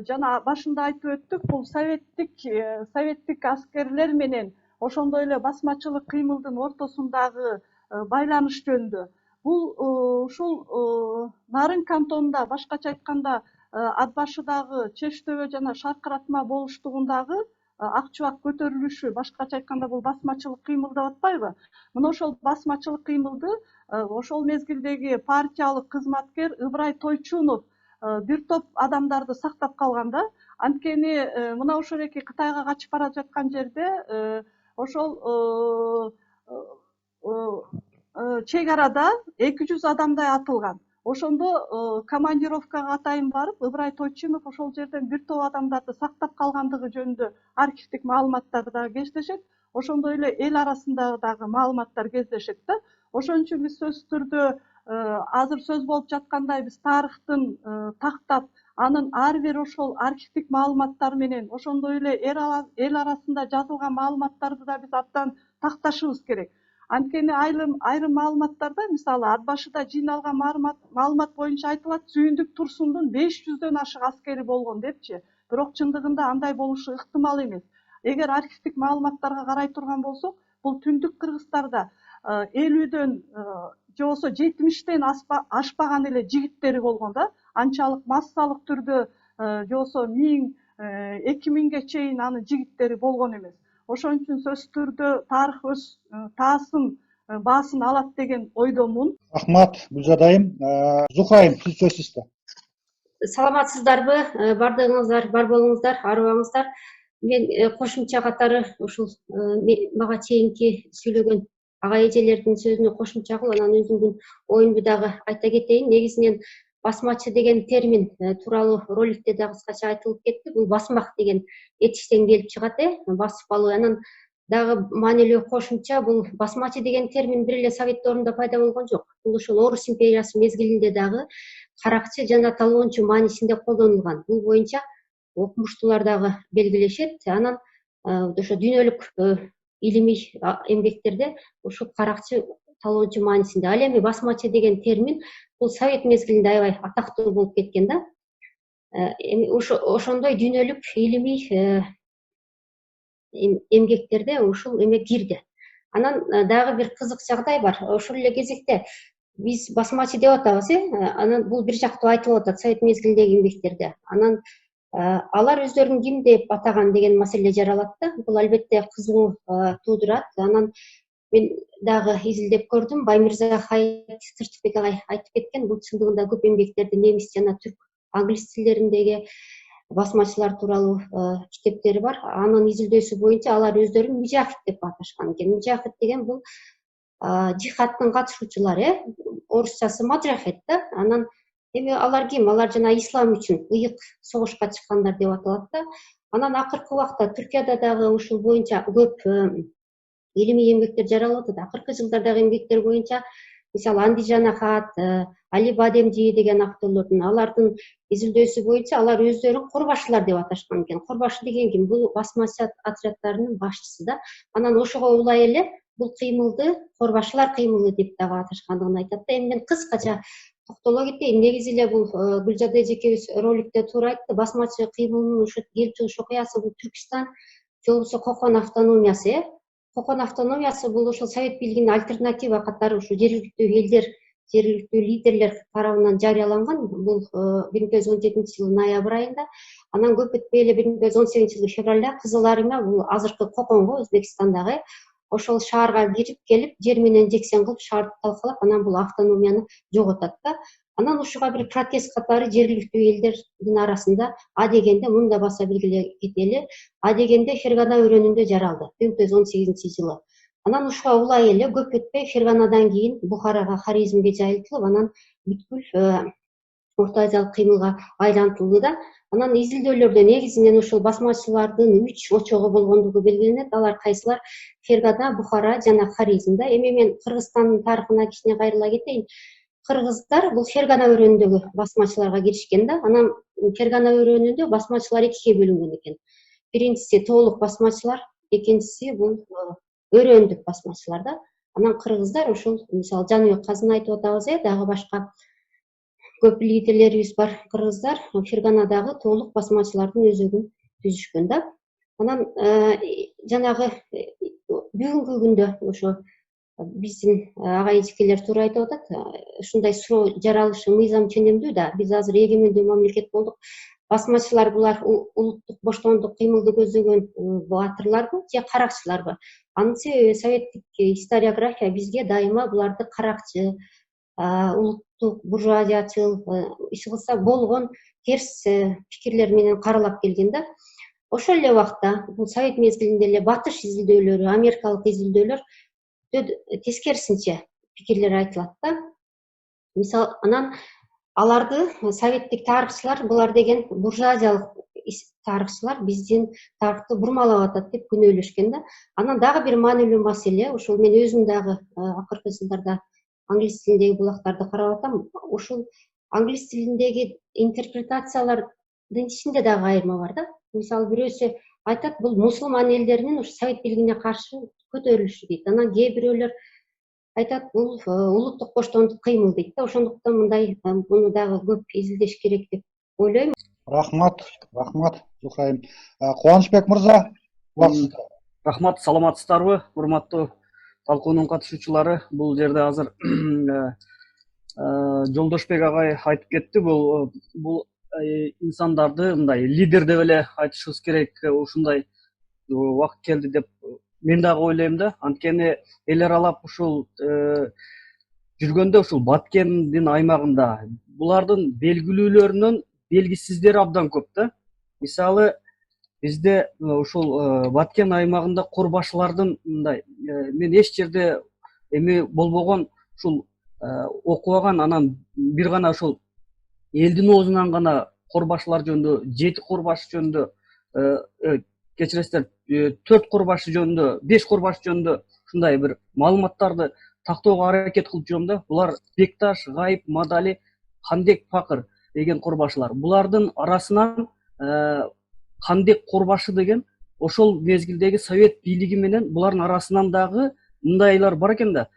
жана башында айтып өттүк, бул советтик аскерлер менен ошондой эле басмачылык кыймылдын ортосундагы байланыш жөнүндө. Бул ушул Нарын кантонунда, башкача айтканда, ат башыдагы Чештөбө жана Шаркыратма болуштугундагы акчубак көтөрүлүшү, башкача айтканда бул басмачылык кыймыл деп атпайбы? Мына ошол басмачылык кыймылды ошол мезгилдеги партиялык кызматкер Ыбырай Тойчунов бир топ адамдарды сактап калганда, анткени мына ошол эки Кытайга качып бара жаткан жерде ошол чек арада 200 адамдай атылган. Ошондо командировкага атайын барып, Ыбырай Тойчунов ошол жерден бир топ адамдарды сактап калгандыгы жөнүндө архивдик маалыматтар да кездешет. Ошондой эле эл арасында дагы маалыматтар кездешет да. Ошон үчүн биз сөзсүз түрдө азыр сөз болуп жаткандай, биз тарыхтын тактап, анын ар бир ошол архивдик маалыматтар менен, ошондой эле эл арасында жазылган маалыматтарды да биз абдан такташыбыз керек. Анткени айрым маалыматтарда, мисалы, ат башыда жыйналган маалымат боюнча айтылат, Сүйүндүк Турсундун 500дөн ашык аскери болгон депчи. Бирок чындыгында андай болушу ыктымал эмес. Эгер архивдик маалыматтарга карай турган болсок, бул түндүк Кыргыздарда 50дөн же болбосо 70тен ашпаган эле жигиттери болгон да. Анчалык массалык түрдө же болбосо 1000-2000ге чейин анын жигиттери болгон эмес. Ошон үчүн сөзсүз түрдө тарых өз таасын, баасын алат деген ойдомун. Рахмат, Гүлзадайым. Зухрайым, сиз сөз сизде. Саламатсыздарбы, бардыгыңыздар, бар болуңуздар, арыбаңыздар. Мен кошумча катары ушул мага чейинки сүйлөгөн ага эжелердин сөзүнө кошумча кылып, анан өзүмдүн оюмду дагы айта кетейин. Негизинен басмачы деген термин тууралуу роликте да кыскача айтылып кетти. Бул басмак деген этиштен келип чыгат, басып алуу. Анан дагы маанилүү кошумча, бул басмачы деген термин бир эле совет доорунда пайда болгон жок. Бул ошол Орус империясы мезгилинде дагы каракчы жана талоончу маанисинде колдонулган. Бул боюнча окумуштуулар дагы белгилешет. Анан ошо дүйнөлүк илимий эмгектерде ушу каракчы талоончу маанисинде. Ал эми басмачы деген термин бул совет мезгилинде аябай атактуу болуп кеткен да. Эми ошондой дүйнөлүк илимий эмгектерде ушул эме кирди. Анан дагы бир кызык жагдай бар. Ошол эле кезекте биз басмачы деп атабыз, анан бул бир жактуу айтылып атат совет мезгилиндеги эмгектерде. Анан алар өздөрүн ким деп атаган деген маселе жаралат да. Бул албетте кызуу туудурат. Анан мен дагы изилдеп көрдүм. Баймырза Хайит Тыртыкбек агай айтып кеткен, бул чындыгында көп эмгектерде немис жана түрк, англис тилдериндеги басмачылар тууралуу китептери бар. Анын изилдөөсү боюнча алар өздөрүн мужахид деп аташкан экен. Мужахид деген бул жихадтын катышуучулары, орусчасы маджахет да. Анан эми алар ким? Алар жана ислам үчүн ыйык согушка чыккандар деп аталат да. Анан акыркы убакта Түркияда дагы ушул боюнча көп илимий эмгектер жаралып атат. Акыркы жылдардагы эмгектер боюнча мисалы Андижан Ахат, Али Бадемжи деген актерлордун, алардын изилдөөсү боюнча алар өздөрүн корбашылар деп аташкан экен. Корбашы деген ким? Бул басмачы отряддарынын башчысы да. Анан ошого улай эле бул кыймылды корбашылар кыймылы деп дагы аташкандыгын айтат да. Эми мен кыскача токтоло кетейин. Негизи эле бул Гүлжат эжекебиз роликте туура айтты. Басмачы кыймылынын ушу келип чыгыш окуясы бул Түркистан же болбосо Кокон автономиясы. Кокон автономиясы бул ошол совет бийлигине альтернатива катары ушу жергиликтүү элдер, жергиликтүү лидерлер тарабынан жарыяланган. Бул 1917 жылы ноябрь айында. Анан көп өтпөй эле 1918 жылы февралда Кызыл Армия бул азыркы Коконго, Өзбекстандагы ошол шаарга кирип келип, жер менен жексен кылып шаарды талкалап, анан бул автономияны жоготот да. Анан ушуга бир протест катары жергиликтүү элдердин арасында а дегенде мында баса белгиле кетели, а дегенде Фергана өрөөнүндө жаралды 1918 жылы. Анан ушуга улай эле көп өтпөй Ферганадан кийин Бухарага, Хорезмге жайылтылып, анан бүткүл Орто Азиялык кыймылга айлантылды да. Анан изилдөөлөрдө негизинен ушул басмачылардын 3 очогу болгондугу белгиленет. Алар кайсылар? Фергана, Бухара жана Хорезм да. Эми мен Кыргызстандын тарыхына кичине кайрыла кетейин. Кыргыздар бул Фергана өрөөнүндөгү басмачыларга киришкен да. Анан Фергана өрөөнүндө басмачылар экиге бөлүнгөн экен. Биринчиси толук басмачылар, экинчиси бул өрөөндүк басмачылар да. Анан кыргыздар ушул мисалы Жаныбек Казын айтып атабыз, дагы башка көп лидерлерибиз бар. Кыргыздар Ферганадагы толук басмачылардын өзөгүн түзүшкөн да. Анан жанагы бүгүнкү күндө ошо биздин агай эжекелер туура айтып атат. Ушундай суроо жаралышы мыйзам ченемдүү да. Биз азыр эгемендүү мамлекет болдук. Басмачылар булар улуттук боштондук кыймылды көздөгөн баатырларбы же каракчыларбы? Анын себеби советтик историография бизге дайыма буларды каракчы, улуттук буржуазиячыл, иш кылса болгон терс пикирлер менен каралап келген да. Ошол эле убакта бул совет мезгилинде эле батыш изилдөөлөрү, америкалык изилдөөлөр тескерисинче пикирлер айтылат да. Мисалы, анан аларды советтик тарыхчылар булар деген буржуазиялык тарыхчылар биздин тарыхты бурмалап атат деп күнөөлөшкөн да. Анан дагы бир маанилүү маселе, ушул мен өзүм дагы акыркы жылдарда англис тилиндеги булактарды карап атам. Ушул англис тилиндеги интерпретациялардын ичинде дагы айырма бар да. Мисалы бирөөсү айтат, бул мусулман элдеринин ушу совет бийлигине каршы көтөрүлүшү дейт. Анан кээ бирөөлөр айтат, бул улуттук боштондук кыймыл дейт да. Ошондуктан мындай муну дагы көп изилдеш керек деп ойлойм. Рахмат, Зухрайым. Кубанычбек мырза, рахмат, саламатсыздарбы, урматтуу талкуунун катышуучулары. Бул жерде азыр Жолдошбек агай айтып кетти. Бул инсандарды мындай лидер деп эле айтышыбыз керек. Ушундай убакыт келди деп мен дагы ойлойм да. Анткени эл аралап ушул жүргөндө ушул Баткендин аймагында булардын белгилүүлөрүнүн белгисиздери абдан көп да. Мисалы бизде ушул Баткен аймагында корбашылардын мындай мен эч жерде эми болбогон ушул окубаган, анан бир гана ушул элдин оозунан гана корбашылар жөнүндө, 7 корбашы жөнүндө, кечиресиздер, 4 корбашы жөнүндө, 5 корбашы жөнүндө ушундай бир маалыматтарды тактоого аракет кылып жүрөм да. Булар Бекташ, Гайып, Мадали, Кандек, Пакыр деген корбашылар. Булардын арасынан Кандек корбашы деген ошол мезгилдеги совет бийлиги менен булардын арасынан дагы мындайлар бар экен да.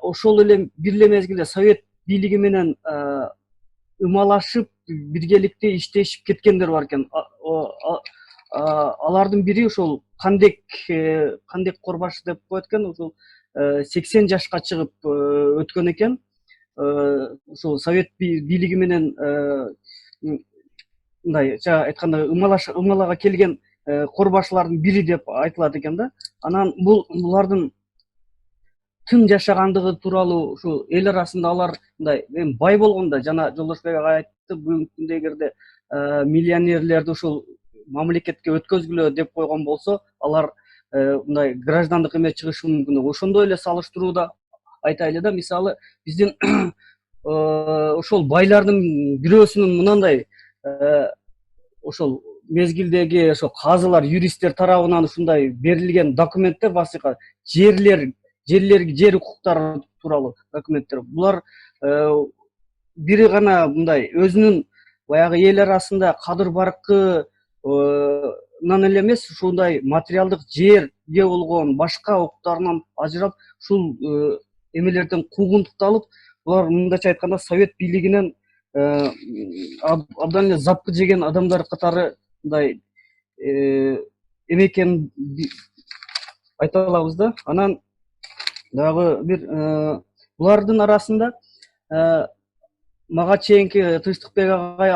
Ошол эле бир эле мезгилде совет бийлиги менен ымалашып, биргеликте иштешип кеткендер бар экен. Алардын бири ошол Кандек корбашы деп коет экен. Ошол 80 жашка чыгып өткөн экен. Ошол совет бийлиги менен мындай айтканда ымалага келген корбашылардын бири деп айтылат экен да. Анан булардын тым жашагандыгы тууралуу ушу эл арасында алар мындай бай болгондо, жана Жолдошбек ага айтты, бүгүнкү күндө эгерде миллионерлерди ушул мамлекетке өткөзгүлө деп койгон болсо, алар мындай граждандык эме чыгышы мүмкүн. Ошондой эле салыштырууда айтайлы да, мисалы биздин ошол байлардын бирөөсүнүн мынандай ошол мезгилдеги ошо казылар, юристтер тарабынан ушундай берилген документтер, васыйка, жер укуктары тууралуу документтер. Булар бири гана мындай өзүнүн баягы эл арасында кадыр баркынан эле эмес, ушундай материалдык жерге болгон башка укуктарынан ажырап, ушул эмелерден куугунтукталып, булар мындайча айтканда совет бийлигинен абдан эле запкы жеген адамдар катары мындай эме экенин айта алабыз да. Анан дагы бир булардын арасында мага чейинки Тынчтыкбек агай,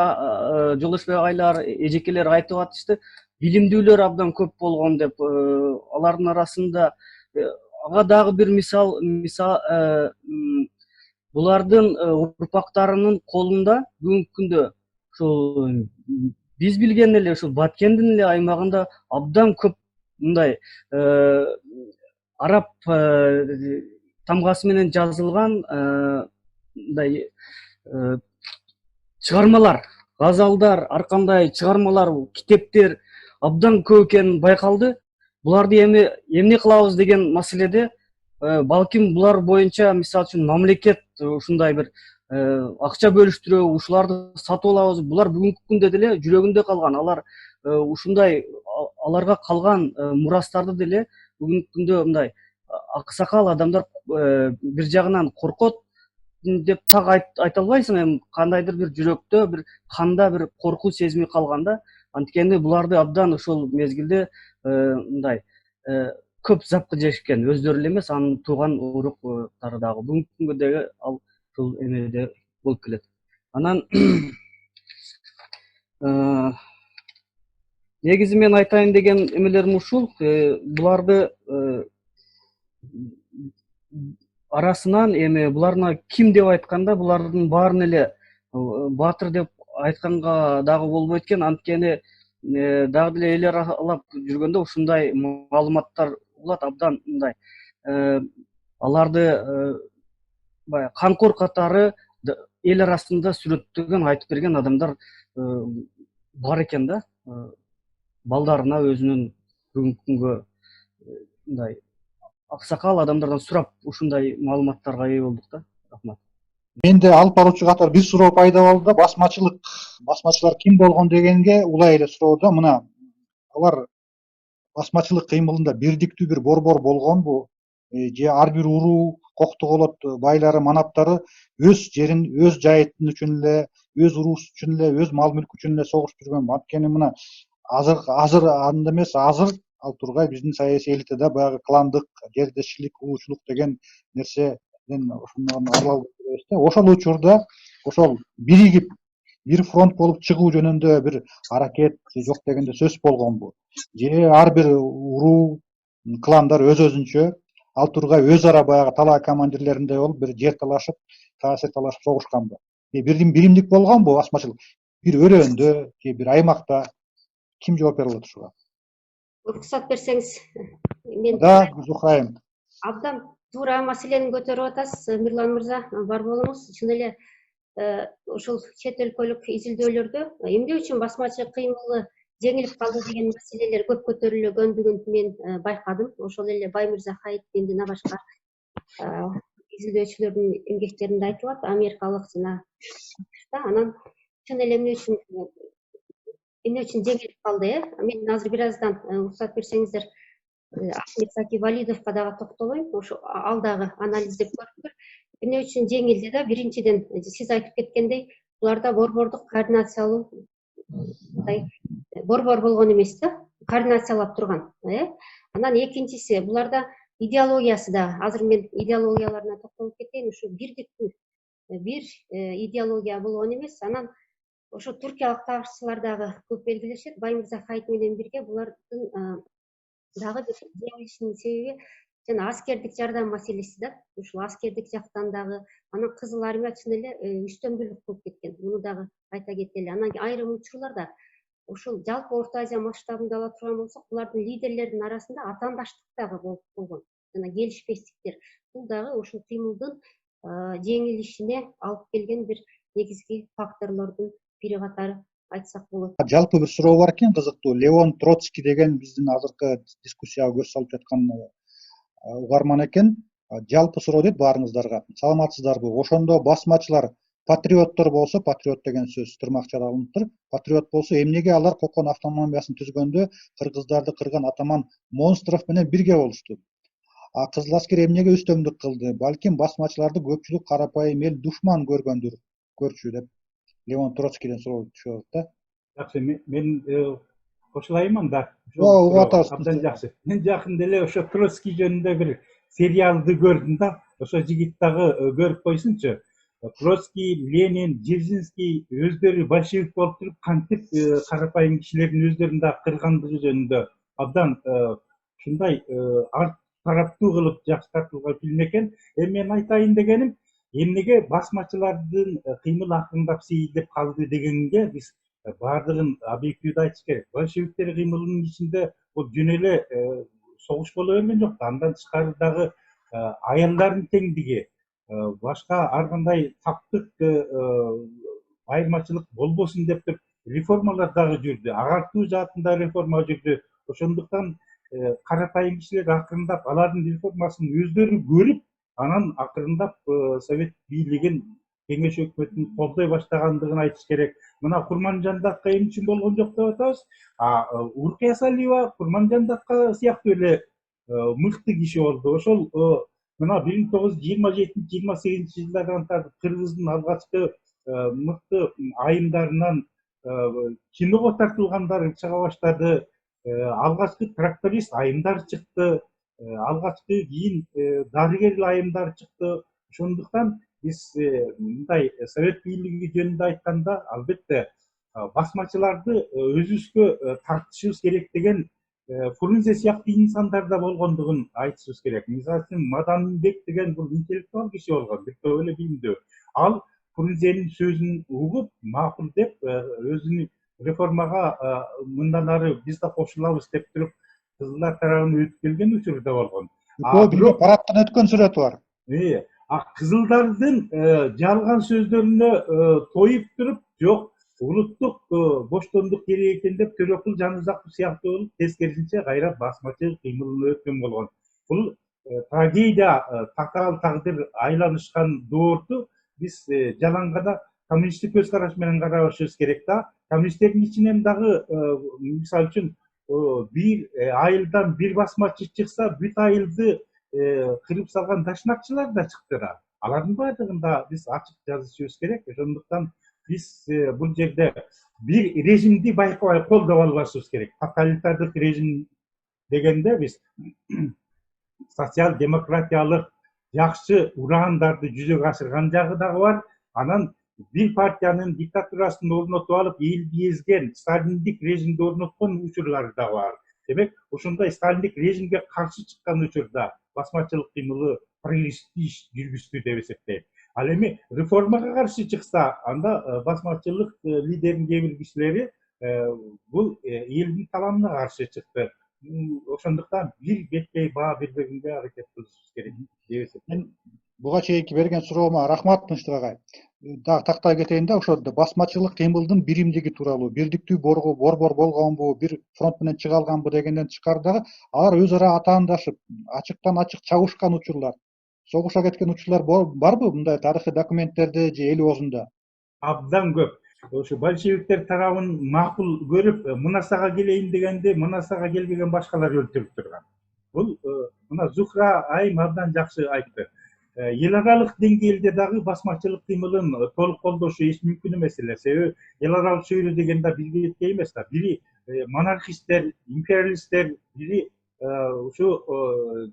Жолдошбек агайлар, эжекелер айтып атышты, билимдүүлөр абдан көп болгон деп. Алардын арасында ага дагы бир мисал булардын урпактарынын колунда бүгүнкү күндө ушул биз билген эле ушул Баткендин эле аймагында абдан көп мындай араб тамгасы менен жазылган мындай чыгармалар, газалдар, ар кандай чыгармалар, китептер абдан көп экени байкалды. Буларды эмне кылабыз деген маселеде балким булар боюнча мисалы үчүн мамлекет ушундай бир акча бөлүштүрөбү, ушуларды сатып алабыз. Булар бүгүнкү күндө деле жүрөгүндө калган. Алар ушундай аларга калган мурастарды деле бүгүнкү күндө мындай аксакал адамдар бир жагынан коркот деп так айта албайсың, эми кандайдыр бир жүрөктө, бир канда бир коркуу сезими калган да. Анткени буларды абдан ошол мезгилде мындай көп запкы жешкен, өздөрү эле эмес, анын тууган уруктары дагы. Бүгүнкү күнгө дагы ал ушул эмеде болуп келет. Анан негизи мен айтайын деген эмелерим ушул. Буларды арасынан эми буларына ким деп айтканда, булардын баарын эле баатыр деп айтканга дагы болбойт экен. Анткени дагы деле эл аралап жүргөндө ушундай маалыматтар болот, абдан мындай аларды баягы канкор катары эл арасында сүрөттөгөн, айтып берген адамдар бар экен да. Балдарына өзүнүн бүгүнкү күнгө мындай аксакал адамдардан сурап ушундай маалыматтарга ээ болдук да. Рахмат. Менде алып баруучу катары бир суроо пайда болду да, басмачылар ким болгон дегенге улай эле суроо да. Мына алар басмачылык кыймылында бирдиктүү бир борбор болгонбу, же ар бир уруу коктоголот байлары, манаптары өз жерин, өз жайытын үчүн эле, өз уруусу үчүн эле, өз мал мүлкү үчүн эле согуш жүргөнбү? Анткени мына азыр анда эмес, азыр ал тургай биздин саясий элитада баягы кландык, жердешчилик, уруучулук деген нерседен арлап жүрөбүз да. Ошол учурда ошол биригип бир фронт болуп чыгуу жөнүндө бир аракет жок дегенде сөз болгонбу? Же ар бир уруу, кландар өз өзүнчө ал тургай өз ара баягы талаа командирлериндей болуп бир жер талашып, таасир талашып согушканбы? Биримдик болгонбу басмачылык? Бир өрөөндө же бир аймакта? Ким жооп бере алат ушуга? Уруксат берсеңиз, мен Зухрайым. абдан туура маселени көтөрүп атасыз, Мирлан мырза, бар болуңуз. Чын эле ушул чет өлкөлүк изилдөөлөрдө эмне үчүн басмачылык кыймылы жеңилип калды деген маселелер көп көтөрүлгөндүгүн мен байкадым. Ошол эле Баймырза Хаитмендин башка изилдөөчүлөрдүн эмгектеринде айтылат, америкалык жана анан чын эле эмне үчүн жеңилип калды, мен азыр бир аздан уруксат берсеңиздер Ахмет Заки Валидовго дагы токтолойм. Ошо ал дагы анализдеп көрүптүр. Эмне үчүн жеңилди да? Биринчиден сиз айтып кеткендей, буларда борбордук координациялуу борбор болгон эмес да, координациялап турган. Анан экинчиси, буларда идеологиясы да, азыр мен идеологияларына токтолуп кетейин, ушу бирдиктүү бир идеология болгон эмес. Анан ошо туркиялык тарыхчылар дагы көп белгилешет. Баймырза Хайт менен бирге булардын дагы бир жеңилишинин себеби жана аскердик жардам маселеси да. Ушул аскердик жактан дагы анан Кызыл армия чын эле үстөмдүүлүк кылып кеткен. Муну дагы айта кетели. Анан айрым учурларда ушул жалпы Орто Азия масштабында ала турган болсок, булардын лидерлердин арасында атаандаштык дагы болуп болгон. Жана келишпестиктер. Бул дагы ушул кыймылдын жеңилишине алып келген бир негизги факторлордун бири катары айтсак болот. Жалпы бир суроо бар экен, кызыктуу. Левон Троцкий деген биздин азыркы дискуссияга көз салып жаткан угарман экен. Жалпы суроо дейт баарыңыздарга. Саламатсыздарбы? Ошондо басмачылар патриоттор болсо, патриот деген сөз тырмакчада алыныптыр. Патриот болсо, эмнеге алар Кокон автономиясын түзгөндө кыргыздарды кырган атаман Монстров менен бирге болушту? Кызыл аскер эмнеге үстөмдүк кылды? Балким басмачыларды көпчүлүк карапайым эл душман көрчү деп Левон Троцкийден суроо түшүп атат да. Жакшы, мен кошулайм анда. Угуп атабыз. Абдан жакшы. Мен жакында эле ошо Троцкий жөнүндө бир сериалды көрдүм да. Ошо жигит дагы көрүп койсунчу. Троцкий, Ленин, Дзержинский өздөрү большевик болуп туруп кантип карапайым кишилердин өздөрүн да кыргандыгы жөнүндө абдан ушундай арт тараптуу кылып жакшы тартылган фильм экен. Мен айтайын дегеним, эмнеге басмачылардын кыймыл акырындап сейилдеп калды дегенге биз баардыгын объективдүү айтыш керек. Большевиктер кыймылынын ичинде бул жөн эле согуш боло берген жок. Андан тышкары дагы аялдардын теңдиги, башка ар кандай таптык айырмачылык болбосун деп туруп реформалар дагы жүрдү. Агартуу жаатында реформа жүрдү. Ошондуктан карапайым кишилер акырындап алардын реформасын өздөрү көрүп, анан акырындап совет бийлигин, кеңеш өкмөтүн колдой баштагандыгын айтыш керек. Мына Курманжандакка эмне үчүн болгон жок деп атабыз. Уркия Салиева Курманжандакка сыяктуу эле мыкты киши болду. Ошол мына 1927-28 жылдардан тартып кыргыздын алгачкы мыкты айымдарынан киного тартылгандар чыга баштады. Алгачкы тракторист айымдар чыкты. Алгачкы кийин дарыгер айымдар чыкты. Ошондуктан биз мындай совет бийлиги жөнүндө айтканда, албетте басмачыларды өзүбүзгө тартышыбыз керек деген Фрунзе сыяктуу инсандар да болгондугун айтышыбыз керек. Мисалы үчүн Маданбек деген бул интеллектуал киши болгон, бир топ эле билимдүү. Ал Фрунзенин сөзүн угуп, макул деп өзүнүн реформага мындан ары биз да кошулабыз деп туруп кызылдар тарабынан өтүп келген учуру да болгон. Бирок парадтан өткөн сүрөтү бар. Кызылдардын жалган сөздөрүнө тоюп туруп, жок, улуттук боштондук керек экен деп Төрөкул Жанузаков сыяктуу болуп, тескерисинче кайра басмачы кыймылына өткөн болгон. Бул трагедия, татаал тагдыр айланышкан доорду биз жалаңгада коммунисттик көз караш менен карабашыбыз керек да. Коммунисттердин ичинен дагы мисалы үчүн бир айылдан бир басмачы чыкса, бүт айылды кырып салган дашнакчылар да чыкты да. Алардын баардыгында биз ачык жазышыбыз керек. Ошондуктан биз бул жерде бир режимди байкабай колдоп албашыбыз керек. Тоталитардык режим дегенде биз социал демократиялык жакшы урандарды жүзөгө ашырган жагы дагы бар. Анан бир партиянын диктатурасын орнотуп алып, элди эзген сталиндик режимди орноткон учурлары дагы бар. Демек, ошондой сталиндик режимге каршы чыккан учурда басмачылык кыймылы прогрессивдүү иш жүргүздү деп эсептейм. Ал эми реформага каршы чыкса, анда басмачылык лидеринин кээ бир кишилери бул элдин талабына каршы чыкты. Ошондуктан бир беткей баа бербегенге аракет кылышыбыз керек деп эсептейм. Буга чейинки берген суроома рахмат Тынчтык агай. Дагы тактай кетейин да, ошо басмачылык кыймылдын биримдиги тууралуу, бирдиктүү борбор болгонбу, бир фронт менен чыга алганбы дегенден тышкары алар өз ара атаандашып, ачыктан ачык чабышкан учурлар, согуша кеткен учурлар барбы мындай тарыхый документтерде же эл оозунда? Абдан көп. Ошо большевиктер тарабын макул көрүп, мынасага келейин дегенде, мынасага келбеген башкалар өлтүрүп турган. Бул мына Зухра айым абдан жакшы айтты. Эл аралык деңгээлде дагы басмачылык кыймылын толук колдошу эч мүмкүн эмес эле. Себеби эл аралык чөйрө деген да бир бетке эмес да. Бири монархисттер, империалисттер, бири ушу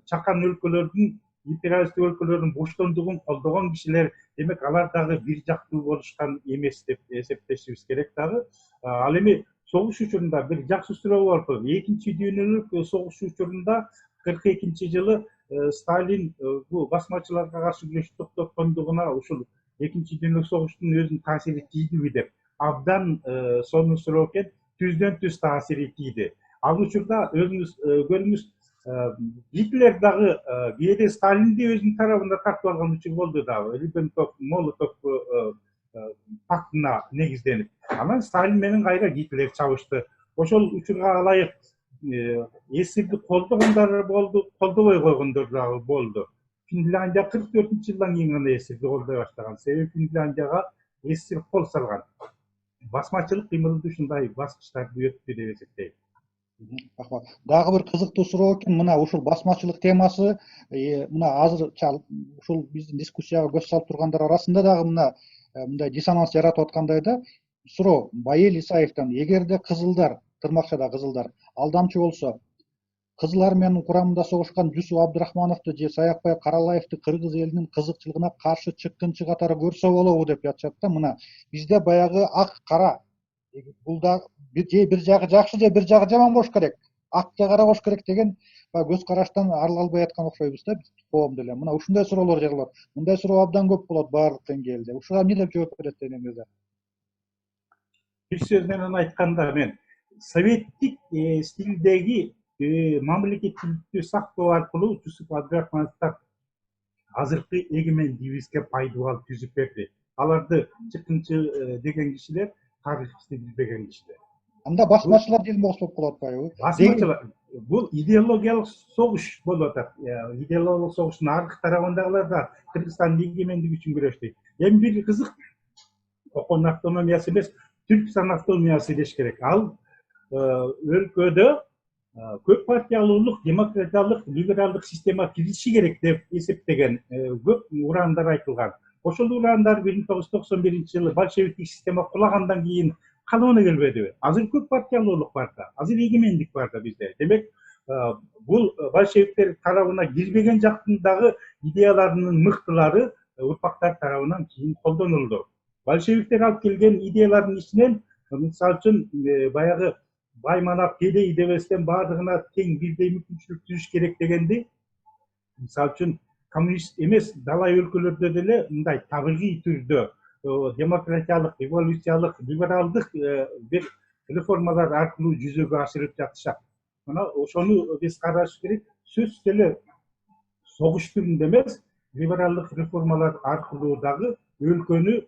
чакан өлкөлөрдүн, империалисттик өлкөлөрдүн боштондугун колдогон кишилер, демек алар дагы бир жактуу болушкан эмес деп эсептешибиз керек дагы. Ал эми согуш учурунда бир жакшы суроо бар. Экинчи дүйнөлүк согуш учурунда 42-жылы Сталин bu басмачыларга каршы күрөштү токтоткондугуна ушул экинчи дүйнөлүк согуштун өзүнүн таасири тийдиби деп абдан сонун суроо экен. Түздөн түз таасири тийди. Ал учурда өзүңүз көрүңүз, Гитлер дагы кээде Сталинди өзүнүн тарабына тартып алган учур болду дагы. Риббентроп-Молотов пактына негизденип. Анан Сталин менен кайра Гитлер чабышты. Ошол учурга ылайык эсирди колдогондор болду, колдобой койгондор дагы болду. Финляндия 44-жылдан кийин гана эсирди колдой баштаган. Себеби Финляндияга эсир кол салган. Басмачылык кыймылды ушундай баскычтарды өттү деп эсептейм. Рахмат. Дагы бир кызыктуу суроо экен. Мына ушул басмачылык темасы мына азырча ушул биздин дискуссияга көз салып тургандар арасында дагы мындай диссонанс жаратып аткандай да. Суроо Байел Исаевден: эгерде кызылдар, тырмакчада кызылдар алдамчы болсо, Кызыл армиянын курамында согушкан Жусуп Абдрахмановду же Саякбай Каралаевди кыргыз элинин кызыкчылыгына каршы чыккынчы катары көрсө болобу деп жатышат да. Мына бизде баягы ак кара, бул да же бир жагы жакшы же бир жагы жаман болуш керек, ак же кара болуш керек деген көз караштан арыла албай аткан окшойбуз да биз коомдо эле. Мына ушундай суроолор жаралат. Мындай суроо абдан көп болот баардык деңгээлде. Ушуга эмне деп жооп берет дегениңизде? Бир сөз менен айтканда мен советтик стилдеги мамлекеттүүлүктү сактоо аркылуу Жусуп Абдрахмановдор азыркы эгемендигибизге пайдубал түзүп берди. Аларды чыккынчы деген кишилер тарыхты билбеген кишилер. Анда басмачылар делме болуп калып атпайбы? Басмачылар бул идеологиялык согуш болуп атат. Идеологиялык согуштун аркы тарабындагылар да Кыргызстандын эгемендиги үчүн күрөштү. Эми бир кызык, Кокон автономиясы эмес, Түркстан автономиясы деш керек. Ал өлкөдө көп партиялуулук, демократиялык, либералдык система кириши керек деп эсептеген көп ураандар айтылган. Ошол ураандар 1991-жылы большевиктик система кулагандан кийин калыбына келбедиби? Азыр көп партиялуулук бар да, азыр эгемендик бар да бизде. Демек, бул большевиктер тарабына кирбеген жактындагы идеяларынын мыктылары урпактар тарабынан кийин колдонулду. Большевиктер алып келген идеялардын ичинен, мисалы үчүн, баягы бай манап кедей дебестен баардыгына тең бирдей мүмкүнчүлүк түзүш керек дегенди, мисалы үчүн коммунист эмес далай өлкөлөрдө деле мындай табигый түрдө демократиялык, революциялык, либералдык бир реформалар аркылуу жүзөгө ашырып жатышат. Мына ошону биз караш керек. Сөзсүз эле согуш түрүндө эмес, либералдык реформалар аркылуу дагы өлкөнү,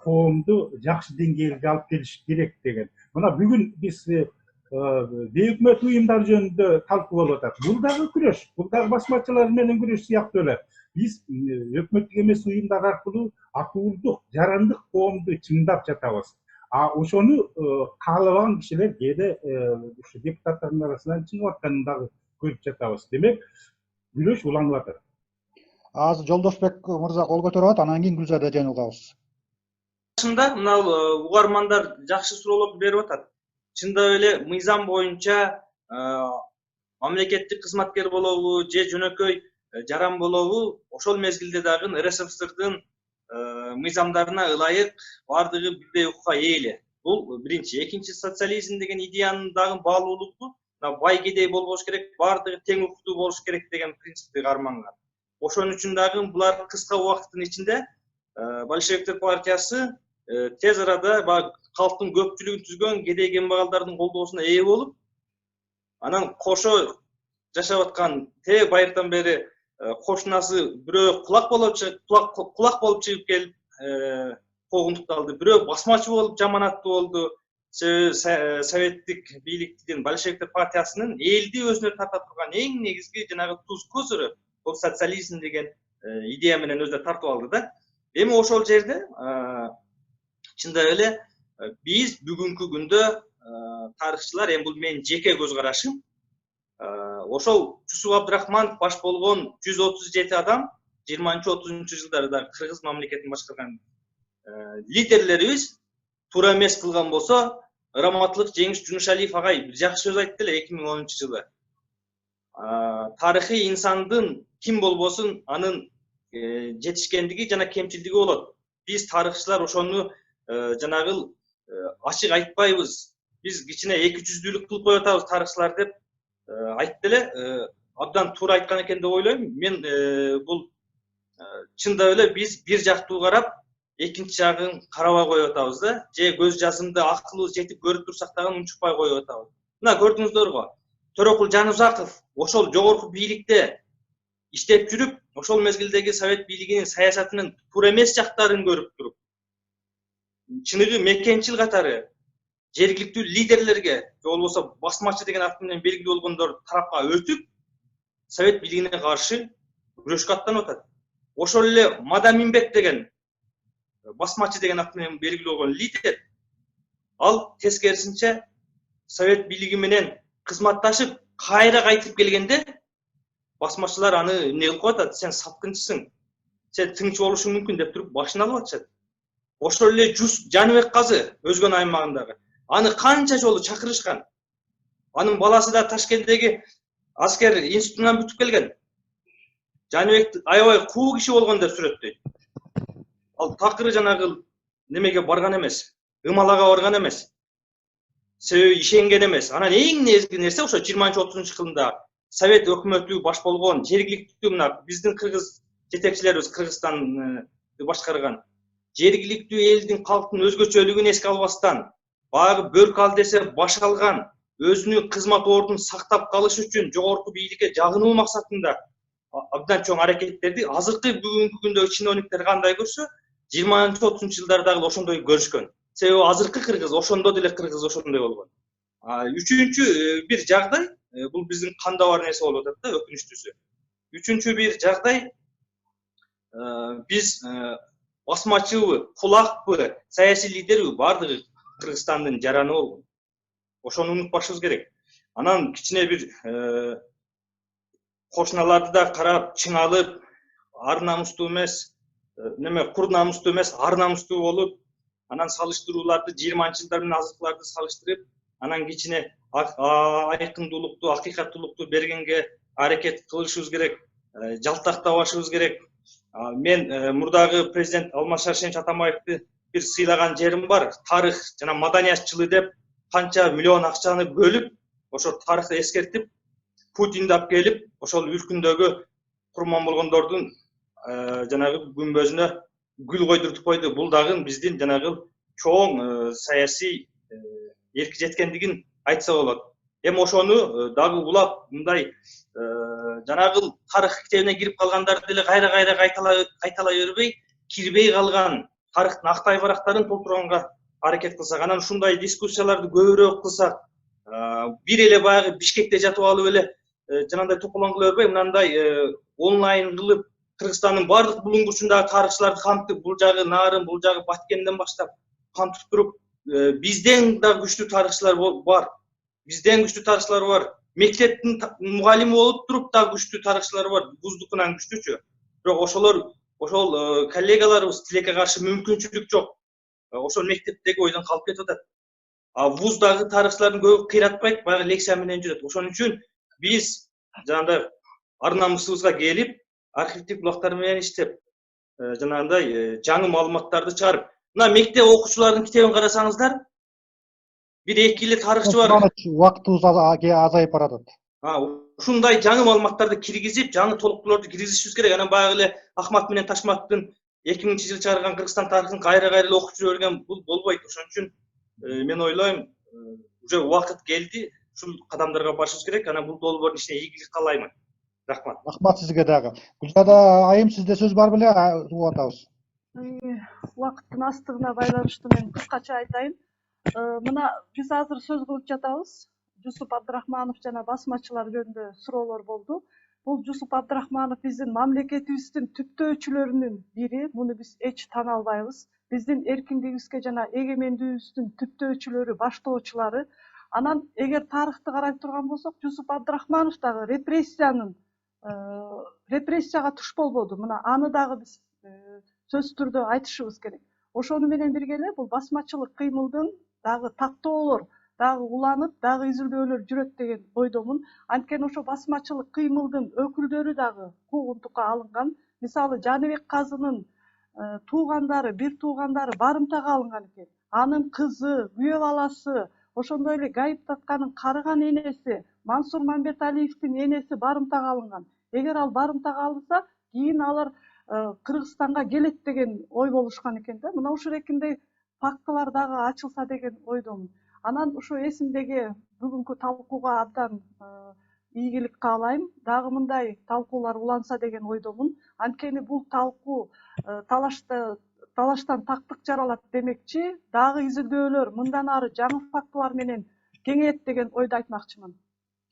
коомду жакшы деңгээлге алып келиш керек деген. Мына бүгүн биз бейөкмөт уюмдар жөнүндө талкуу болуп атат. Бул дагы күрөш, бул дагы басмачылар менен күрөш сыяктуу эле. Биз өкмөттүк эмес уюмдар аркылуу акуулдук, жарандык коомду чыңдап жатабыз. Ошону каалабаган кишилер кээде ушу депутаттардын арасынан чыгып атканын дагы көрүп жатабыз. Демек, күрөш уланып атат. Азыр Жолдошбек мырза кол көтөрүп атат, анан кийин Гүлзада Жайнугабыз. Чында мына угармандар жакшы суроолорду берип атат. Чындап эле мыйзам боюнча мамлекеттик кызматкер болобу же жөнөкөй жаран болобу, ошол мезгилде дагы РСФСРдын мыйзамдарына ылайык бардыгы бирдей укукка ээ эле. Бул биринчи. Экинчи, социализм деген идеянын дагы баалуулугу бай кедей болбош керек, бардыгы тең укуктуу болуш керек деген принципти карманган. Ошон үчүн дагы булар кыска убакыттын ичинде большевиктер партиясы тез арада калктын көпчүлүгүн түзгөн кедей кембагалдардын колдоосуна ээ болуп, анан кошо жашап аткан байыртан бери кошунасы бирөө кулак болуп чыгып келип куугунтукталды, бирөө басмачы болуп жаман аттуу болду. Советтик бийликтин большевиктер партиясынын элди өзүнө тарта турган эң негизги жанагы туз көзүрү бул социализм деген идея менен өзүнө тартып алды да. Эми ошол жерде чындап эле биз бүгүнкү күндө тарыхчылар, эми бул менин жеке көз карашым, ошол Жусуп Абдрахманов баш болгон 137 адам 20-30 жылдарда Кыргыз мамлекетин башкарган лидерлерибиз туура эмес кылган болсо, ырыматтылык Жеңиш Жунушалиев агай бир жакшы сөз айтты эле 2010 жылы. Тарыхый инсандын ким болбосун анын жетишкендиги жана кемчилдиги болот. Биз тарыхчылар ошону жанагы ачык айтпайбыз. Биз кичине эки жүздүүлүк кылып коюп атабыз тарыхчылар деп айтты эле. Абдан туура айткан экен деп ойлойм. Мен бул чындап эле биз бир жактуу карап, экинчи жагын карабай коюп атабыз да. Же көз жазымды акылыбыз жетип көрүп турсак дагы унчукпай коюп атабыз. Мына көрдүңүздөргө, Төрөкул Жанузаков ошол жогорку бийликте иштеп жүрүп, ошол мезгилдеги совет бийлигинин саясатынын туура эмес жактарын көрүп туруп, чыныгы мекенчил катары жергиликтүү лидерлерге, же болбосо басмачы деген ат менен белгилүү болгондор тарапка өтүп, совет бийлигине каршы күрөшкө аттанып атат. Ошол эле Мадаминбек деген басмачы деген ат менен белгилүү болгон лидер, ал тескерисинче совет бийлиги менен кызматташып кайра кайтып келгенде басмачылар аны эмне кылып атат? Сен саткынчысың, сен тыңчы болушуң мүмкүн деп туруп башын алып атышат. Ошол эле Жаныбек Казы өзгөн аймагындагы аны канча жолу чакырышкан. Анын баласы да Ташкенттеги аскер институтунан бүтүп келген. Жаныбек аябай куу киши болгон деп сүрөттөйт. Ал такыры жанагы немеге барган эмес, ымалага барган эмес. Себеби ишенген эмес. Анан эң негизги нерсе ошо 20-30 жылында совет өкмөтү баш болгон жергиликтүү мына биздин кыргыз жетекчилерибиз Кыргызстанды башкарган жергиликтүү элдин калктын өзгөчөлүгүн эске албастан, баягы бөрк ал десе баш алган, өзүнүн кызмат ордун сактап калыш үчүн жогорку бийликке жагынуу максатында абдан чоң аракеттерди азыркы бүгүнкү күндөгү чиновниктер кандай көрсө, 20-30 жылдардагы ошондой көрүшкөн. Себеби азыркы кыргыз ошондо деле кыргыз ошондой болгон. Үчүнчү бир жагдай, бул биздин канда бар нерсе болуп атат да, өкүнүчтүүсү. Үчүнчү бир жагдай, биз басмачыбы, кулакпы, саясий лидерби бардыгы Кыргызстандын жараны болгон. Ошону унутпашыбыз керек. Анан кичине бир кошуналарды да карап, чыңалып, ар намустуу эмес, кур намустуу эмес, ар намустуу болуп, анан салыштырууларды 20 жылдар менен азыркыларды салыштырып, анан кичине айкындуулукту, акыйкаттуулукту бергенге аракет кылышыбыз керек, жалтактабашыбыз керек. Мен мурдагы президент Алмаз Шаршенович Атамбаевди бир сыйлаган жерим бар. Тарых жана маданият жылы деп канча миллион акчаны бөлүп, ошо тарыхты эскертип, Путинди алып келип, ошол өлкөдөгү курман болгондордун жанагы күмбөзүнө гүл койдуртуп койду. Бул дагы биздин жанагы чоң саясий эрки жеткендигин айтса болот. Эми ошону дагы улап мындай жанагы тарых китебине кирип калгандарды деле кайра кайталай бербей, кирбей калган тарыхтын актай барактарын толтурганга аракет кылсак, анан ушундай дискуссияларды көбүрөөк кылсак, бир эле баягы Бишкекте жатып алып эле жанагындай тополоң кыла бербей, мындай онлайн кылып Кыргызстандын бардык булуңгучундагы тарыхчыларды камтып, бул жагы Нарын, бул жагы Баткенден баштап камтып туруп, бизден да күчтүү тарыхчылар бар. Бизден күчтүү тарыхчылар бар. Мектептин мугалими болуп туруп да күчтүү тарыхчылар бар. Вуздукунан күчтүүчү. Бирок ошол коллегаларыбыз тилекке каршы мүмкүнчүлүк жок. Ошол мектептеги ойдон калып кетип атат. Вуздагы тарыхчылардын көбү кыйратпайт, баягы лекция менен жүрөт. Ошон үчүн биз жанагындай ар намысыбызга келип, архивдик булактар менен иштеп, жанагындай жаңы маалыматтарды чыгарып, мына мектеп окуучуларынын китебин карасаңыздар, бир 2 эле тарыхчы бар. Убактыбыз азайып баратат. Ушундай жаңы маалыматтарды киргизип, жаңы толуктууларды киргизишибиз керек. Анан баягы эле Ахмат менен Ташматтын 2000-жылы чыгарган Кыргызстан тарыхын кайра эле окуп жүрө берген бул болбойт. Ошон үчүн мен ойлойм, уже убакыт келди, ушул кадамдарга барышыбыз керек. Анан бул долбоордун ичине ийгилик каалаймын. Рахмат. Рахмат сизге дагы. Гүлжада айым, сизде сөз бар беле? Угуп атабыз. Убакыттын астыгына байланыштуу мен кыскача айтайын. Мына биз азыр сөз кылып жатабыз. Жусуп Абдрахманов жана басмачылар жөнүндө суроолор болду. Бул Жусуп Абдрахманов биздин мамлекетибиздин түптөөчүлөрүнүн бири. Муну биз эч тана албайбыз. Биздин эркиндигибизге жана эгемендигибиздин түптөөчүлөрү, баштоочулары. Анан эгер тарыхты карай турган болсок, Жусуп Абдрахманов дагы репрессияга туш болбоду. Мына аны дагы биз сөзсүз түрдө айтышыбыз керек. Ошону менен бирге эле бул басмачылык кыймылдын дагы тактоолор дагы уланып, дагы изилдөөлөр жүрөт деген ойдомун. Анткени ошо басмачылык кыймылдын өкүлдөрү дагы куугунтукка алынган. Мисалы Жаныбек Казынын туугандары, бир туугандары барымтага алынган экен. Анын кызы, күйөө баласы, ошондой эле Гайып Татканын карыган энеси, Мансур Мамбеталиевдин энеси барымтага алынган. Эгер ал барымтага алынса, кийин алар Кыргызстанга келет деген ой болушкан экен да. Мына ушул экиндей фактылар дагы ачылса деген ойдомун. Анан ушу эсимдеги бүгүнкү талкууга абдан ийгилик каалайм. Дагы мындай талкуулар уланса деген ойдомун. Анткени бул талкуу талаштан тактык жаралат демекчи, дагы изилдөөлөр мындан ары жаңы фактылар менен кеңейет деген ойду айтмакчымын.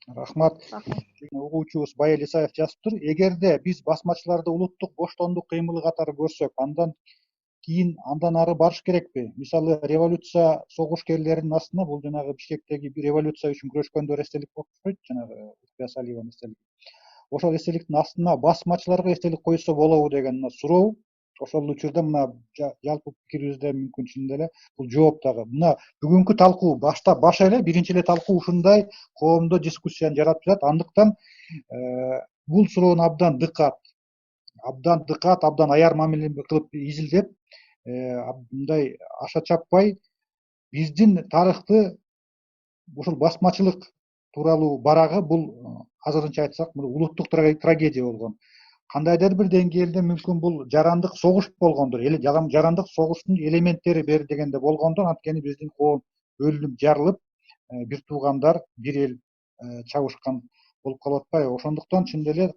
Рахмат. Угуучубуз Байел Исаев жазыптыр. Эгерде биз басмачыларды улуттук боштондук кыймылы катары көрсөк, андан кийин андан ары барыш керекпи? Мисалы, революция согушкерлеринин астына бул жанагы Бишкектеги революция үчүн күрөшкөндөр эстелик болуп турбайт, жанагы Утпия Салиеванын эстелиги. Ошол эстеликтин астына басмачыларга эстелик койсо болобу деген суроо. Ошол учурда мына жалпы пикирибизде мүмкүн чынында эле бул жооп дагы. Мына бүгүнкү талкуу баш эле биринчи эле талкуу ушундай коомдо дискуссияны жаратып жатат. Андыктан бул суроону абдан дыкат, абдан аяр мамиле кылып изилдеп, мындай аша чаппай биздин тарыхты ушул басмачылык тууралуу барагы бул азырынча айтсак, бул улуттук трагедия болгон. Кандайдыр бир деңгээлде мүмкүн бул жарандык согуш болгондур. Жарандык согуштун элементтери бери дегенде болгондур. Анткени биздин коом бөлүнүп жарылып, бир туугандар, бир эл чабышкан болуп калып атпайбы? Ошондуктан чын эле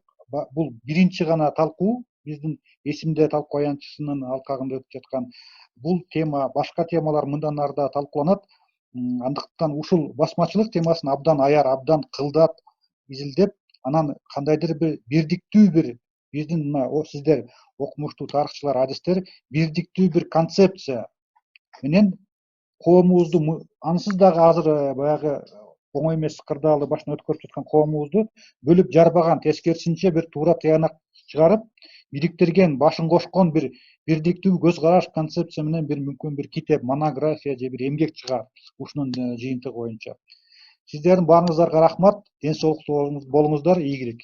бул биринчи гана талкуу, биздин эсимде талкуу аянтчысынын алкагында өтүп жаткан бул тема, башка темалар мындан ары да талкууланат. Андыктан ушул басмачылык темасын абдан аяр, абдан кылдат изилдеп, анан кандайдыр бир бирдиктүү бир биздин мына сиздер окумуштуу тарыхчылар, адистер бирдиктүү бир концепция менен коомубузду ансыз дагы азыр баягы оңой эмес кырдаалы башынан өткөрүп жаткан коомубузду бөлүп жарбаган, тескерисинче бир туура тыянак чыгарып, бириктирген, башын кошкон бир бирдиктүү көз караш, концепция менен бир мүмкүн бир китеп, монография же бир эмгек чыгарып, ушунун жыйынтыгы боюнча. Сиздердин баарыңыздарга рахмат. Ден соолуктуу болуңуздар, ийгилик.